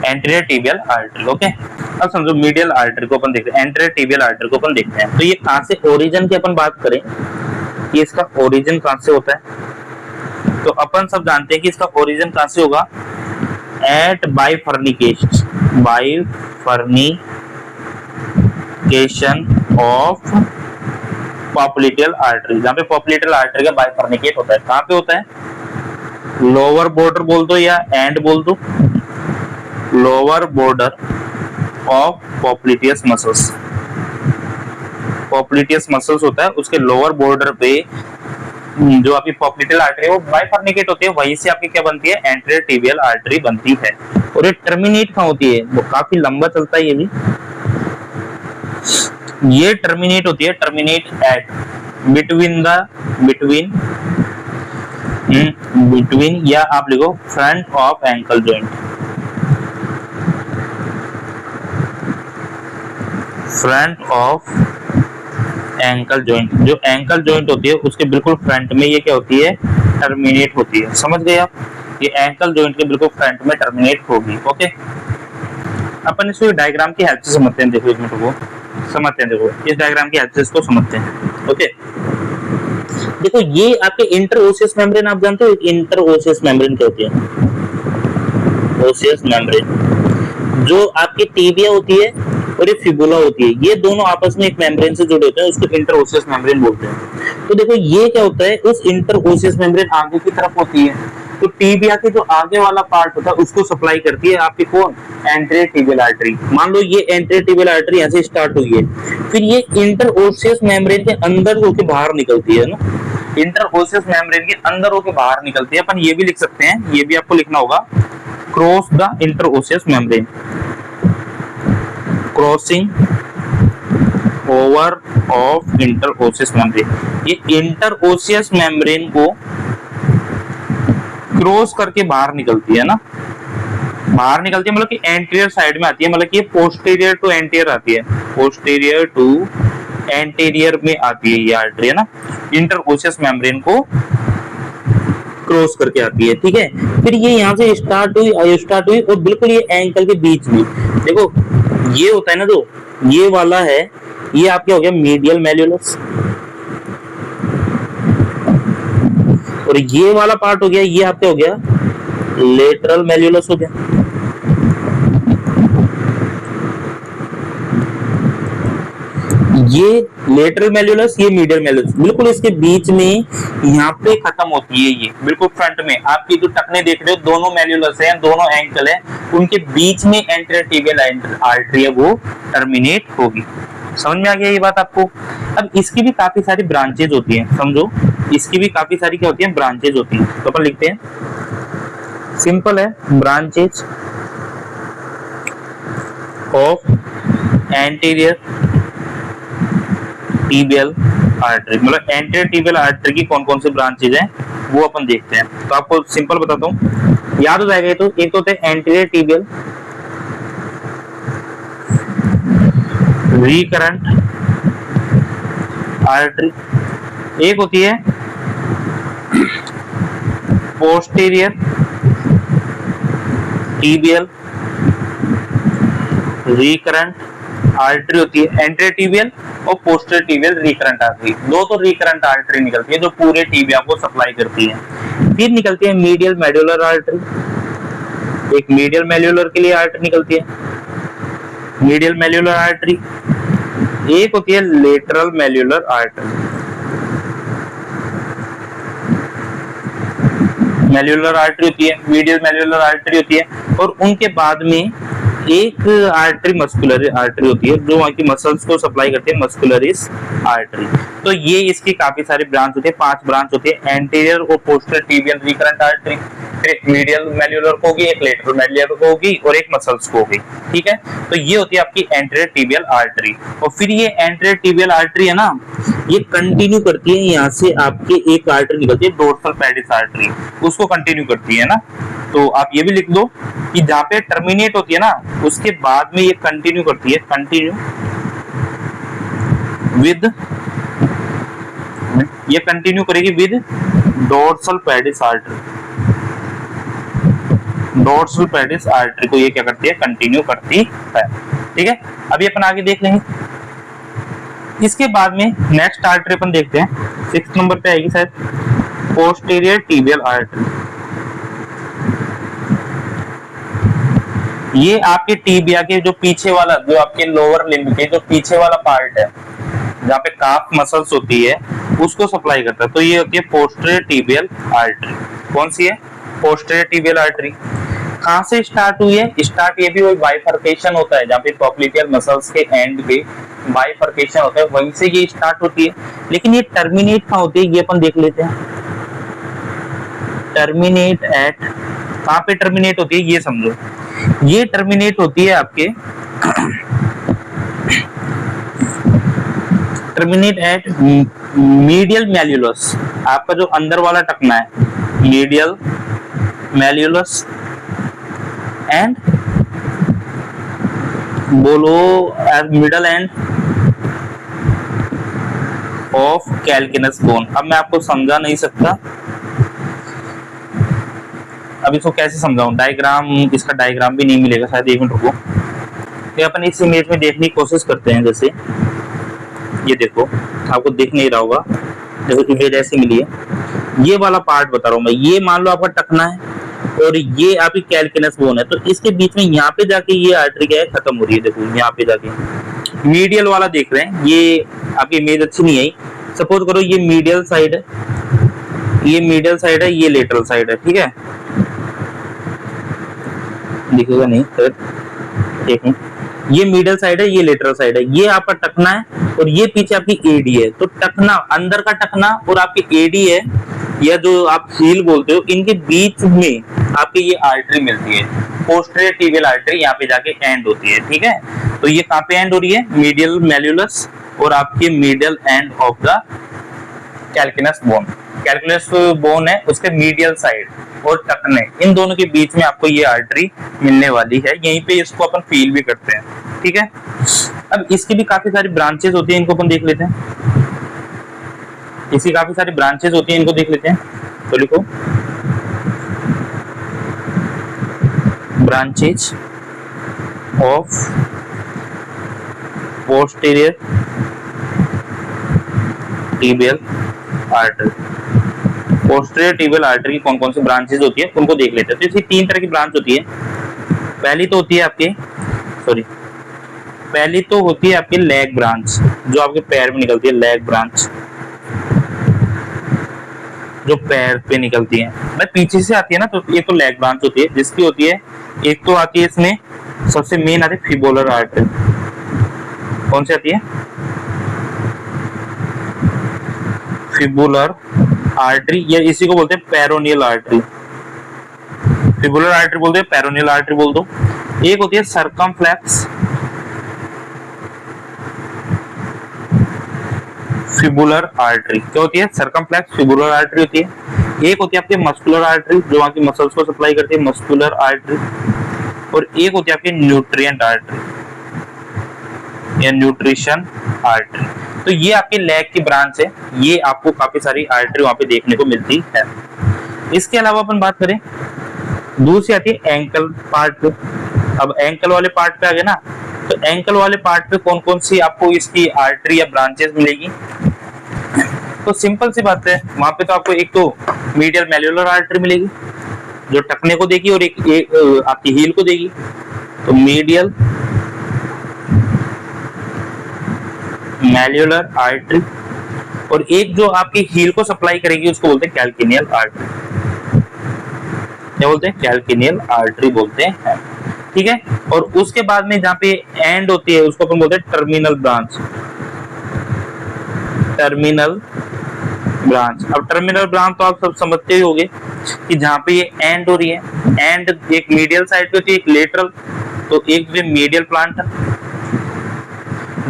anterior tibial artery. Okay, अब समझो मीडियल आर्टरी को अपन देखते हैं, एंटीरियर टिबियल आर्टरी को अपन देखते हैं। तो ये कहां से ओरिजिन की अपन बात करें, ये इसका ओरिजिन कहां से होता है, तो अपन सब जानते हैं कि इसका ओरिजिन कहां से होगा, एट बाइफर्निकेशन, बाइफर्निकेशन ऑफ पॉप्लिटेल आर्टरी। जहां पे पॉप्लिटेल आर्टरी का बाइफर्निकेट होता है, कहां पे होता है, लोअर बॉर्डर बोल दो या एंड बोल दो, lower border of popliteus muscles. Popliteus muscles होता है, उसके लोअर बॉर्डर पे जो आपकी पॉप्लिटेल आर्टरी है वो बाइफर्निकेट होती है, वहीं से आपकी क्या बनती है, एंटीरियर टिबियल आर्टरी बनती है। और ये टर्मिनेट कहां होती है, वो काफी लंबा चलता है ये भी, ये टर्मिनेट होती है, टर्मिनेट एट बिटवीन या आप लिखो front of ankle joint, front of ankle joint. जो एंकल जॉइंट होती है उसके बिल्कुल फ्रंट में ये क्या होती है, टर्मिनेट होती है। समझ गए आप, ये एंकल जॉइंट के बिल्कुल फ्रंट में टर्मिनेट होगी। ओके, अपन इसको डायग्राम की हेल्प से समझते हैं। देखो एक मिनट को समझते हैं, देखो इस डायग्राम की हेल्प से इसको समझते हैं। ओके, देखो ये आपके इंटरओसियस मेम्ब्रेन, आप जानते हो इंटरओसियस मेम्ब्रेन क्या होती है, ओसियस मेम्ब्रेन जो आपकी टिबिया होती है और ये फिबुला होती है, ये दोनों आपस में एक मेम्ब्रेन से जुड़े होते हैं, उसको इंटरओसियस मेम्ब्रेन बोलते हैं। तो देखो ये क्या होता है, उस इंटरओसियस मेम्ब्रेन आगे की तरफ होती है, तो टिबिया के जो आगे वाला पार्ट होता है उसको सप्लाई करती है आपकी कौन, एंटीरियर टिबियल आर्टरी। मान लो ये एंटीरियर टिबियल आर्टरी यहाँ से स्टार्ट हुई है, फिर ये इंटरओसियस मेम्ब्रेन के अंदर होकर बाहर निकलती है ना, इंटरओसियस मेम्ब्रेन के अंदर होकर बाहर निकलती है। अपन ये भी लिख सकते हैं, ये भी आपको लिखना होगा, cross the interosseous membrane, crossing over of interosseous membrane. ये इंटरओसियस मेम्ब्रेन को क्रॉस करके बाहर निकलती है ना, बाहर निकलती है मतलब कि एंटीरियर साइड में आती है, मतलब कि ये पोस्टीरियर टू एंटीरियर आती है, पोस्टीरियर टू एंटीरियर में आती है ये आर्टरी, है ना। इंटरओसियस मेम्ब्रेन को क्रॉस करके आती है, ठीक है। फिर ये यहाँ से स्टार्ट हुई और बिल्कुल ये एंकल के बीच में देखो, ये होता है ना जो ये वाला है, ये आपके हो गया मीडियल मैल्यूलस, और ये वाला पार्ट हो गया, ये आपके हो गया लेटरल मैल्यूलस हो गया। ये लेटरल मैल्यूलस, ये मीडियल मैल्यूलस, बिल्कुल इसके बीच में यहाँ पे खत्म होती है। ये बिल्कुल फ्रंट में आपकी जो टखने देख रहे हो, दोनों मैल्यूलस है, दोनों एंकल है, उनके बीच में एंटीरियर टिबियल आर्टरी है, वो टर्मिनेट होगी। समझ में आ गया ये बात आपको। अब इसकी भी काफी सारी ब्रांचेज होती हैं, समझो, इसकी भी काफी सारी क्या होती है, ब्रांचेज होती हैं। तो अपन लिखते हैं, सिंपल है, branches of anterior tibial artery, मतलब एंटीरियर टिबियल आर्टरी की कौन कौन सी ब्रांचेज हैं वो अपन देखते हैं। तो आपको सिंपल बताता हूँ, याद हो जाएगा ये तो। एक तो होते हैं एंटीरियर टिबियल रिकरेंट आर्टरी, एक होती है पोस्टीरियर टिबियल रिकरेंट आर्टरी होती है, एंटीरियर टिबियल और पोस्टीरियर टिबियल रिकरेंट आर्टरी। दो तो रिकरेंट आर्टरी निकलती है जो पूरे टिबिया को सप्लाई करती है। फिर निकलती है मीडियल मैड्यूलर आर्टरी, एक मीडियल मैल्यूलर के लिए आर्टरी निकलती है, मीडियल मैल्यूलर आर्टरी। एक होती है लेटरल मैल्यूलर आर्टरी, मैल्यूलर आर्टरी होती है, मीडियल मैल्यूलर आर्टरी होती है, और उनके बाद में एक आर्टरी मस्कुलर आर्टरी होती है जो वहाँ की मसल्स को सप्लाई करती है, मस्कुलरिस आर्टरी। तो ये इसकी काफी सारी ब्रांच होती है, 5 ब्रांच होती है, एंटीरियर और पोस्टीरियर टिबियल रिकरेंट आर्टरी, एक मीडियल मैल्यूलर को होगी, एक लेटरल मैल्यूलर को होगी और एक मसल्स को होगी, ठीक है। तो ये होती है आपकी एंटीरियर टिबियल आर्टरी। और फिर ये एंटीरियर टिबियल आर्टरी है ना, ये कंटिन्यू करती है, यहाँ से आपके एक आर्टरी निकलती है डोर्सल पेडिस आर्टरी, उसको कंटिन्यू करती है ना। तो आप ये भी लिख दो कि जहाँ पे टर्मिनेट होती है ना, उसके बाद में ये कंटिन्यू करती है, कंटिन्यू विद, ये कंटिन्यू करेगी with dorsal pedis artery, dorsal pedis artery को ये क्या करती है, कंटिन्यू करती है, ठीक है। अभी अपन आगे देख लेंगे। इसके बाद में नेक्स्ट आर्टरी अपन देखते हैं, 6 नंबर पे आएगी शायद, पोस्टीरियर टिबियल आर्टरी। ये आपके टिबिया के जो पीछे वाला, जो आपके लोअर लिम्ब के जो पीछे वाला पार्ट है, जहाँ पे काफ मसल्स होती है, उसको सप्लाई करता है। तो ये होती है पोस्टीरियर टिबियल आर्टरी। कौन सी है, पोस्टीरियर टिबियल आर्टरी। कहाँ से स्टार्ट हुई है, स्टार्ट ये भी वही बाइफर्केशन होता है, जहाँ पे पॉप्लिटियल मसल्स के एंड पे बाइफर्केशन होता है, वहीं से ये स्टार्ट होती है। लेकिन ये टर्मिनेट कहाँ होती है, ये अपन देख लेते हैं। टर्मिनेट एट, कहाँ पे टर्मिनेट होती है ये समझो, ये टर्मिनेट होती है आपके टर्मिनेट एट मीडियल मैल्यूलस, आपका जो अंदर वाला टखना है, मीडियल मैल्यूलस एंड बोलो मिडल एंड ऑफ कैल्किनस बोन। अब मैं आपको समझा नहीं सकता, अब इसको कैसे समझाऊं, डायग्राम, इसका डायग्राम भी नहीं मिलेगा शायद, 1 मिनट रुको। तो अपन इस इमेज में देखने की कोशिश करते हैं। जैसे ये देखो, आपको दिख नहीं रहा होगा, देखो इमेज ऐसी मिली है, ये वाला पार्ट बता रहा हूं मैं, ये मान लो आपका टखना है और ये आपकी कैल्किनस बोन है, तो इसके बीच में यहाँ पे जाके ये आर्टरी क्या है, खत्म हो रही है। देखो यहाँ पे जाके मीडियल वाला देख रहे हैं, ये आपकी इमेज अच्छी नहीं आई। सपोज करो ये मीडियल साइड है, ये मीडियल साइड है, ये लेटरल साइड है, ठीक है, दिखेगा नहीं, ठीक है, ये मिडिल साइड है, ये लेटरल साइड है, ये आपका टखना है और ये पीछे आपकी एडी है। तो टखना, अंदर का टखना और आपकी एडी है, या जो आप हील बोलते हो, इनके बीच में आपकी ये आर्टरी मिलती है, पोस्टीरियर टिबियल आर्टरी, यहाँ पे जाके एंड होती है, ठीक है। तो ये कहाँ पे एंड हो रही है, मीडियल मैल्यूलस और आपके medial end of the calcaneus bone. Calculus bone है उसके मीडियल साइड और टखने, इन दोनों के बीच में आपको ये आर्टरी मिलने वाली है, यहीं पे इसको अपन फील भी करते हैं, ठीक है। अब इसकी भी काफी सारी ब्रांचेस होती हैं, इनको अपन देख लेते हैं। इसकी काफी सारी ब्रांचेस होती हैं, इनको देख लेते हैं। तो लिखो branches of posterior tibial artery. Posterior tibial artery की कौन कौन सी ब्रांचेज होती है उनको देख लेते हैं। तो इसकी तीन तरह की ब्रांच होती है। पहली तो होती है आपकी लेग ब्रांच, जो आपके पैर में निकलती है, लेग ब्रांच जो पैर पे निकलती है, भाई पीछे से आती है ना, तो ये तो लेग ब्रांच होती है, जिसकी होती है एक तो आती है इसमें सबसे मेन आती है फिबुलर आर्टरी। कौन सी आती है? फिबुलर आर्टरी, या इसी को बोलते हैं पेरोनियल आर्टरी। फिबुलर आर्टरी बोलते हैं, पेरोनियल आर्टरी बोल दो। एक होती है सर्कमफ्लेक्स फिबुलर आर्टरी। क्या होती है? सर्कमफ्लेक्स फिबुलर आर्टरी होती है। एक होती है आपकी मस्कुलर आर्टरी, जो वहां की मसल्स को सप्लाई करती है, मस्कुलर आर्टरी। और एक होती है आपकी न्यूट्रिएंट आर्टरी या न्यूट्रिशन आर्टरी। तो ये आपके लेग की ब्रांच है। ये आपको काफी सारी आर्टरी वहां पे देखने को मिलती है। इसके अलावा अपन बात करें, दूसरी आती है एंकल पार्ट पे। अब एंकल वाले पार्ट पे आ गए ना, तो एंकल वाले पार्ट पे कौन कौन सी आपको इसकी आर्टरी या ब्रांचेस मिलेगी? तो सिंपल सी बात है, वहां पे तो आपको एक तो मीडियल मैल्युलर आर्टरी मिलेगी जो टखने को देगी, और एक आपकी हील को देगी। तो मीडियल मैल्युलर आर्टरी, और एक जो आपकी हील को सप्लाई करेगी उसको बोलते हैं कैल्केनियल आर्टरी। क्या बोलते हैं? कैल्केनियल आर्टरी बोलते हैं। ठीक है। और उसके बाद में जहां पे एंड होती है उसको अपन बोलते हैं टर्मिनल ब्रांच। Terminal branch. अब टर्मिनल ब्रांच तो आप सब समझते ही होंगे कि जहां पे ये एंड हो रही है, एंड एक मीडियल साइड पे होती है, एक लेटरल। तो एक मीडियल प्लांटर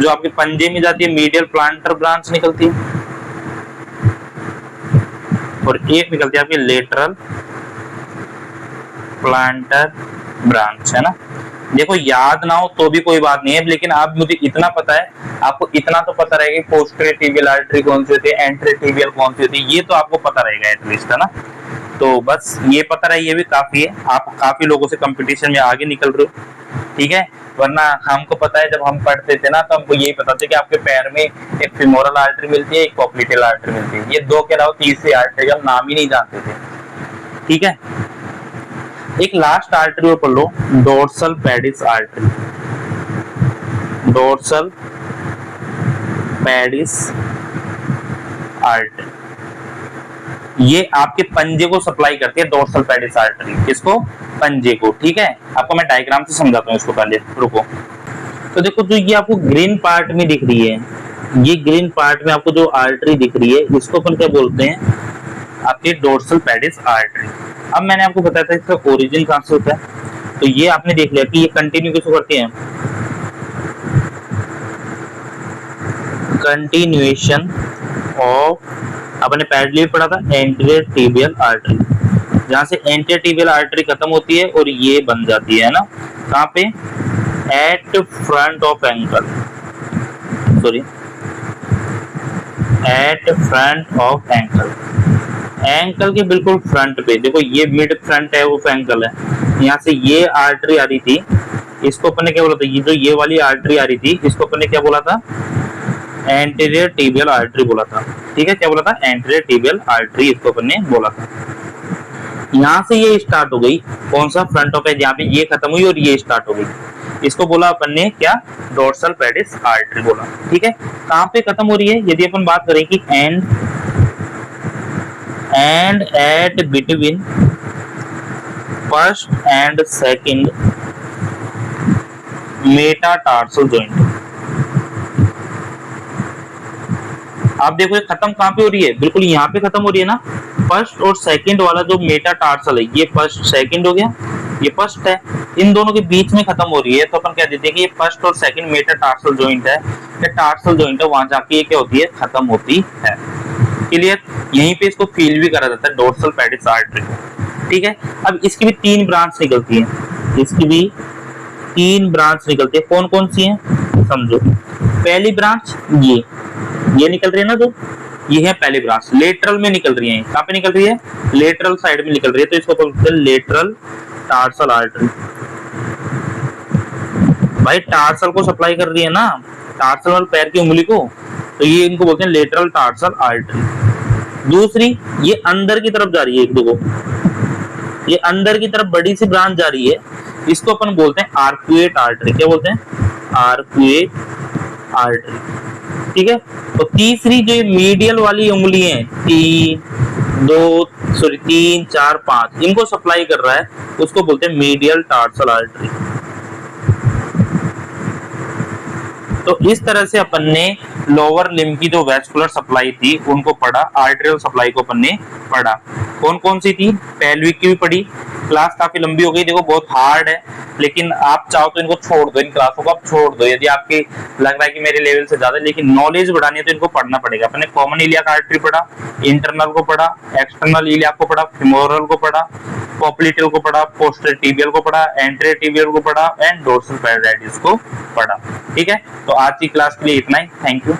जो आपके पंजे में जाती है, मीडियल प्लांटर ब्रांच निकलती है, और एक निकलती है आपकी लेटरल प्लांटर ब्रांच, है ना। देखो याद ना हो तो भी कोई बात नहीं है, लेकिन आप मुझे इतना पता है, आपको इतना तो पता रहेगा पोस्टीरियर टिबियल आर्टरी कौन सी होती है, एंटीरियर टिबियल कौन सी होती है, ये तो आपको पता रहेगा एटलीस्ट, है ना। तो बस ये पता रहे, ये भी काफी है। आप काफी लोगों से कंपटीशन में आगे निकल रहे हो। ठीक है। वरना हमको पता है, जब हम पढ़ते थे ना, तो हमको यही पता था कि आपके पैर में एक फिमोरल आर्टरी मिलती है, एक पॉप्लिटेल आर्टरी मिलती है। ये दो के अलावा तीसरी आर्टरी हम नाम ही नहीं जानते थे। ठीक है। एक लास्ट आर्टरी और पढ़ लो, dorsal pedis artery. Dorsal pedis artery, ये आपके पंजे को सप्लाई करती है, डोर्सल पेडिस आर्टरी। किसको? पंजे को। ठीक है। आपको मैं डायग्राम से समझाता हूँ इसको, पहले रुको। तो देखो, जो ये आपको ग्रीन पार्ट में दिख रही है, ये ग्रीन पार्ट में आपको जो आर्टरी दिख रही है, इसको अपन क्या बोलते हैं? आपके डोर्सल पेडिस आर्टरी। अब मैंने आपको बताया था इसका ओरिजिन कहां से होता है, तो ये आपने देख लिया कि ये कंटिन्यू किसको करती है? कंटिन्यूएशन ऑफ, अपने पहले पढ़ा था एंटीरियर टिबियल आर्टरी, जहां से एंटीरियर टिबियल आर्टरी खत्म होती है और ये बन जाती है ना, कहां पे? At front of ankle, sorry, at front of ankle. Ankle के बिल्कुल फ्रंट पे देखो, ये मिड फ्रंट है, वो एंकल है। यहाँ से ये आर्टरी आ रही थी, इसको अपन ने क्या बोला था? ये जो ये वाली आर्टरी आ रही थी, इसको अपन ने क्या बोला था? एंटीरियर टिबियल आर्टरी बोला था। ठीक है। क्या बोला था? एंटीरियर टिबियल आर्टरी, इसको अपन ने बोला था। यहाँ से ये स्टार्ट हो गई, कौन सा? फ्रंट ऑफ एज, यहाँ पे ये खत्म हुई और ये स्टार्ट हो गई, इसको बोला अपन ने क्या? डोर्सल पेडिस आर्टरी बोला। ठीक है। कहाँ पे खत्म हो रही है? यदि अपन बात करें कि and at between first and second metatarsal joint. आप देखो ये खत्म कहां पे हो रही है? बिल्कुल यहाँ पे खत्म हो रही है ना। फर्स्ट और सेकंड वाला जो मेटाटार्सल है, ये फर्स्ट सेकंड हो गया, ये फर्स्ट है, इन दोनों के बीच में खत्म हो रही है, तो अपन कह देते हैं कि ये फर्स्ट और सेकंड मेटाटार्सल जॉइंट है, ये टार्सल जॉइंट है, वहां जाके ये क्या होती है? खत्म होती है। क्लियर? यहीं पे इसको फील भी करा जाता है, डोर्सल पेडिस आर्टरी। ठीक है। अब इसकी भी तीन ब्रांच निकलती है, इसकी भी तीन ब्रांच निकलती है। कौन कौन सी है समझो। पहली ब्रांच ये निकल रही है ना, जो ये है पहली ब्रांच, लेटरल में निकल रही है। कहां पे निकल रही है? लेटरल साइड में निकल रही है, तो इसको बोलते हैं लेटरल टार्सल आर्टरी। भाई टार्सल को सप्लाई कर रही है ना, टार्सल वाले पैर की उंगली को, तो ये इनको बोलते हैं लेटरल टार्सल आर्टरी। दूसरी, ये अंदर की तरफ जा रही है, एक देखो ये अंदर की तरफ बड़ी सी ब्रांच जा रही है, इसको अपन बोलते हैं आर्कुएट आर्टरी। क्या बोलते हैं? Arcuate artery. ठीक है। तो तीसरी जो मीडियल वाली उंगली है, 3 4 5, इनको सप्लाई कर रहा है, उसको बोलते हैं मीडियल टार्सल आर्टरी। तो इस तरह से अपन ने लोअर लिम्ब की जो वेस्कुलर सप्लाई थी उनको पढ़ा, आर्टेरियल सप्लाई को अपन ने पढ़ा। कौन कौन सी थी? पेल्विक की भी पढ़ी। क्लास काफी लंबी हो गई, देखो बहुत हार्ड है, लेकिन आप चाहो तो इनको छोड़ दो, इन क्लासों को आप छोड़ दो यदि आपके लग रहा है कि मेरे लेवल से ज्यादा, लेकिन नॉलेज बढ़ानी है तो इनको पढ़ना पड़ेगा। अपने कॉमन इलियाक आर्टरी पढ़ा, इंटरनल को पढ़ा, एक्सटर्नल इलियाक को पढ़ा, फिमोरल को पढ़ा, पोप्लिटेल को पढ़ा, पोस्टर टिबियल को पढ़ा, एंटेरियर टिबियल को पढ़ा एंड डोर्सल पैराइटिस को पढ़ा। ठीक है, तो आज की क्लास के लिए इतना ही। Thank you.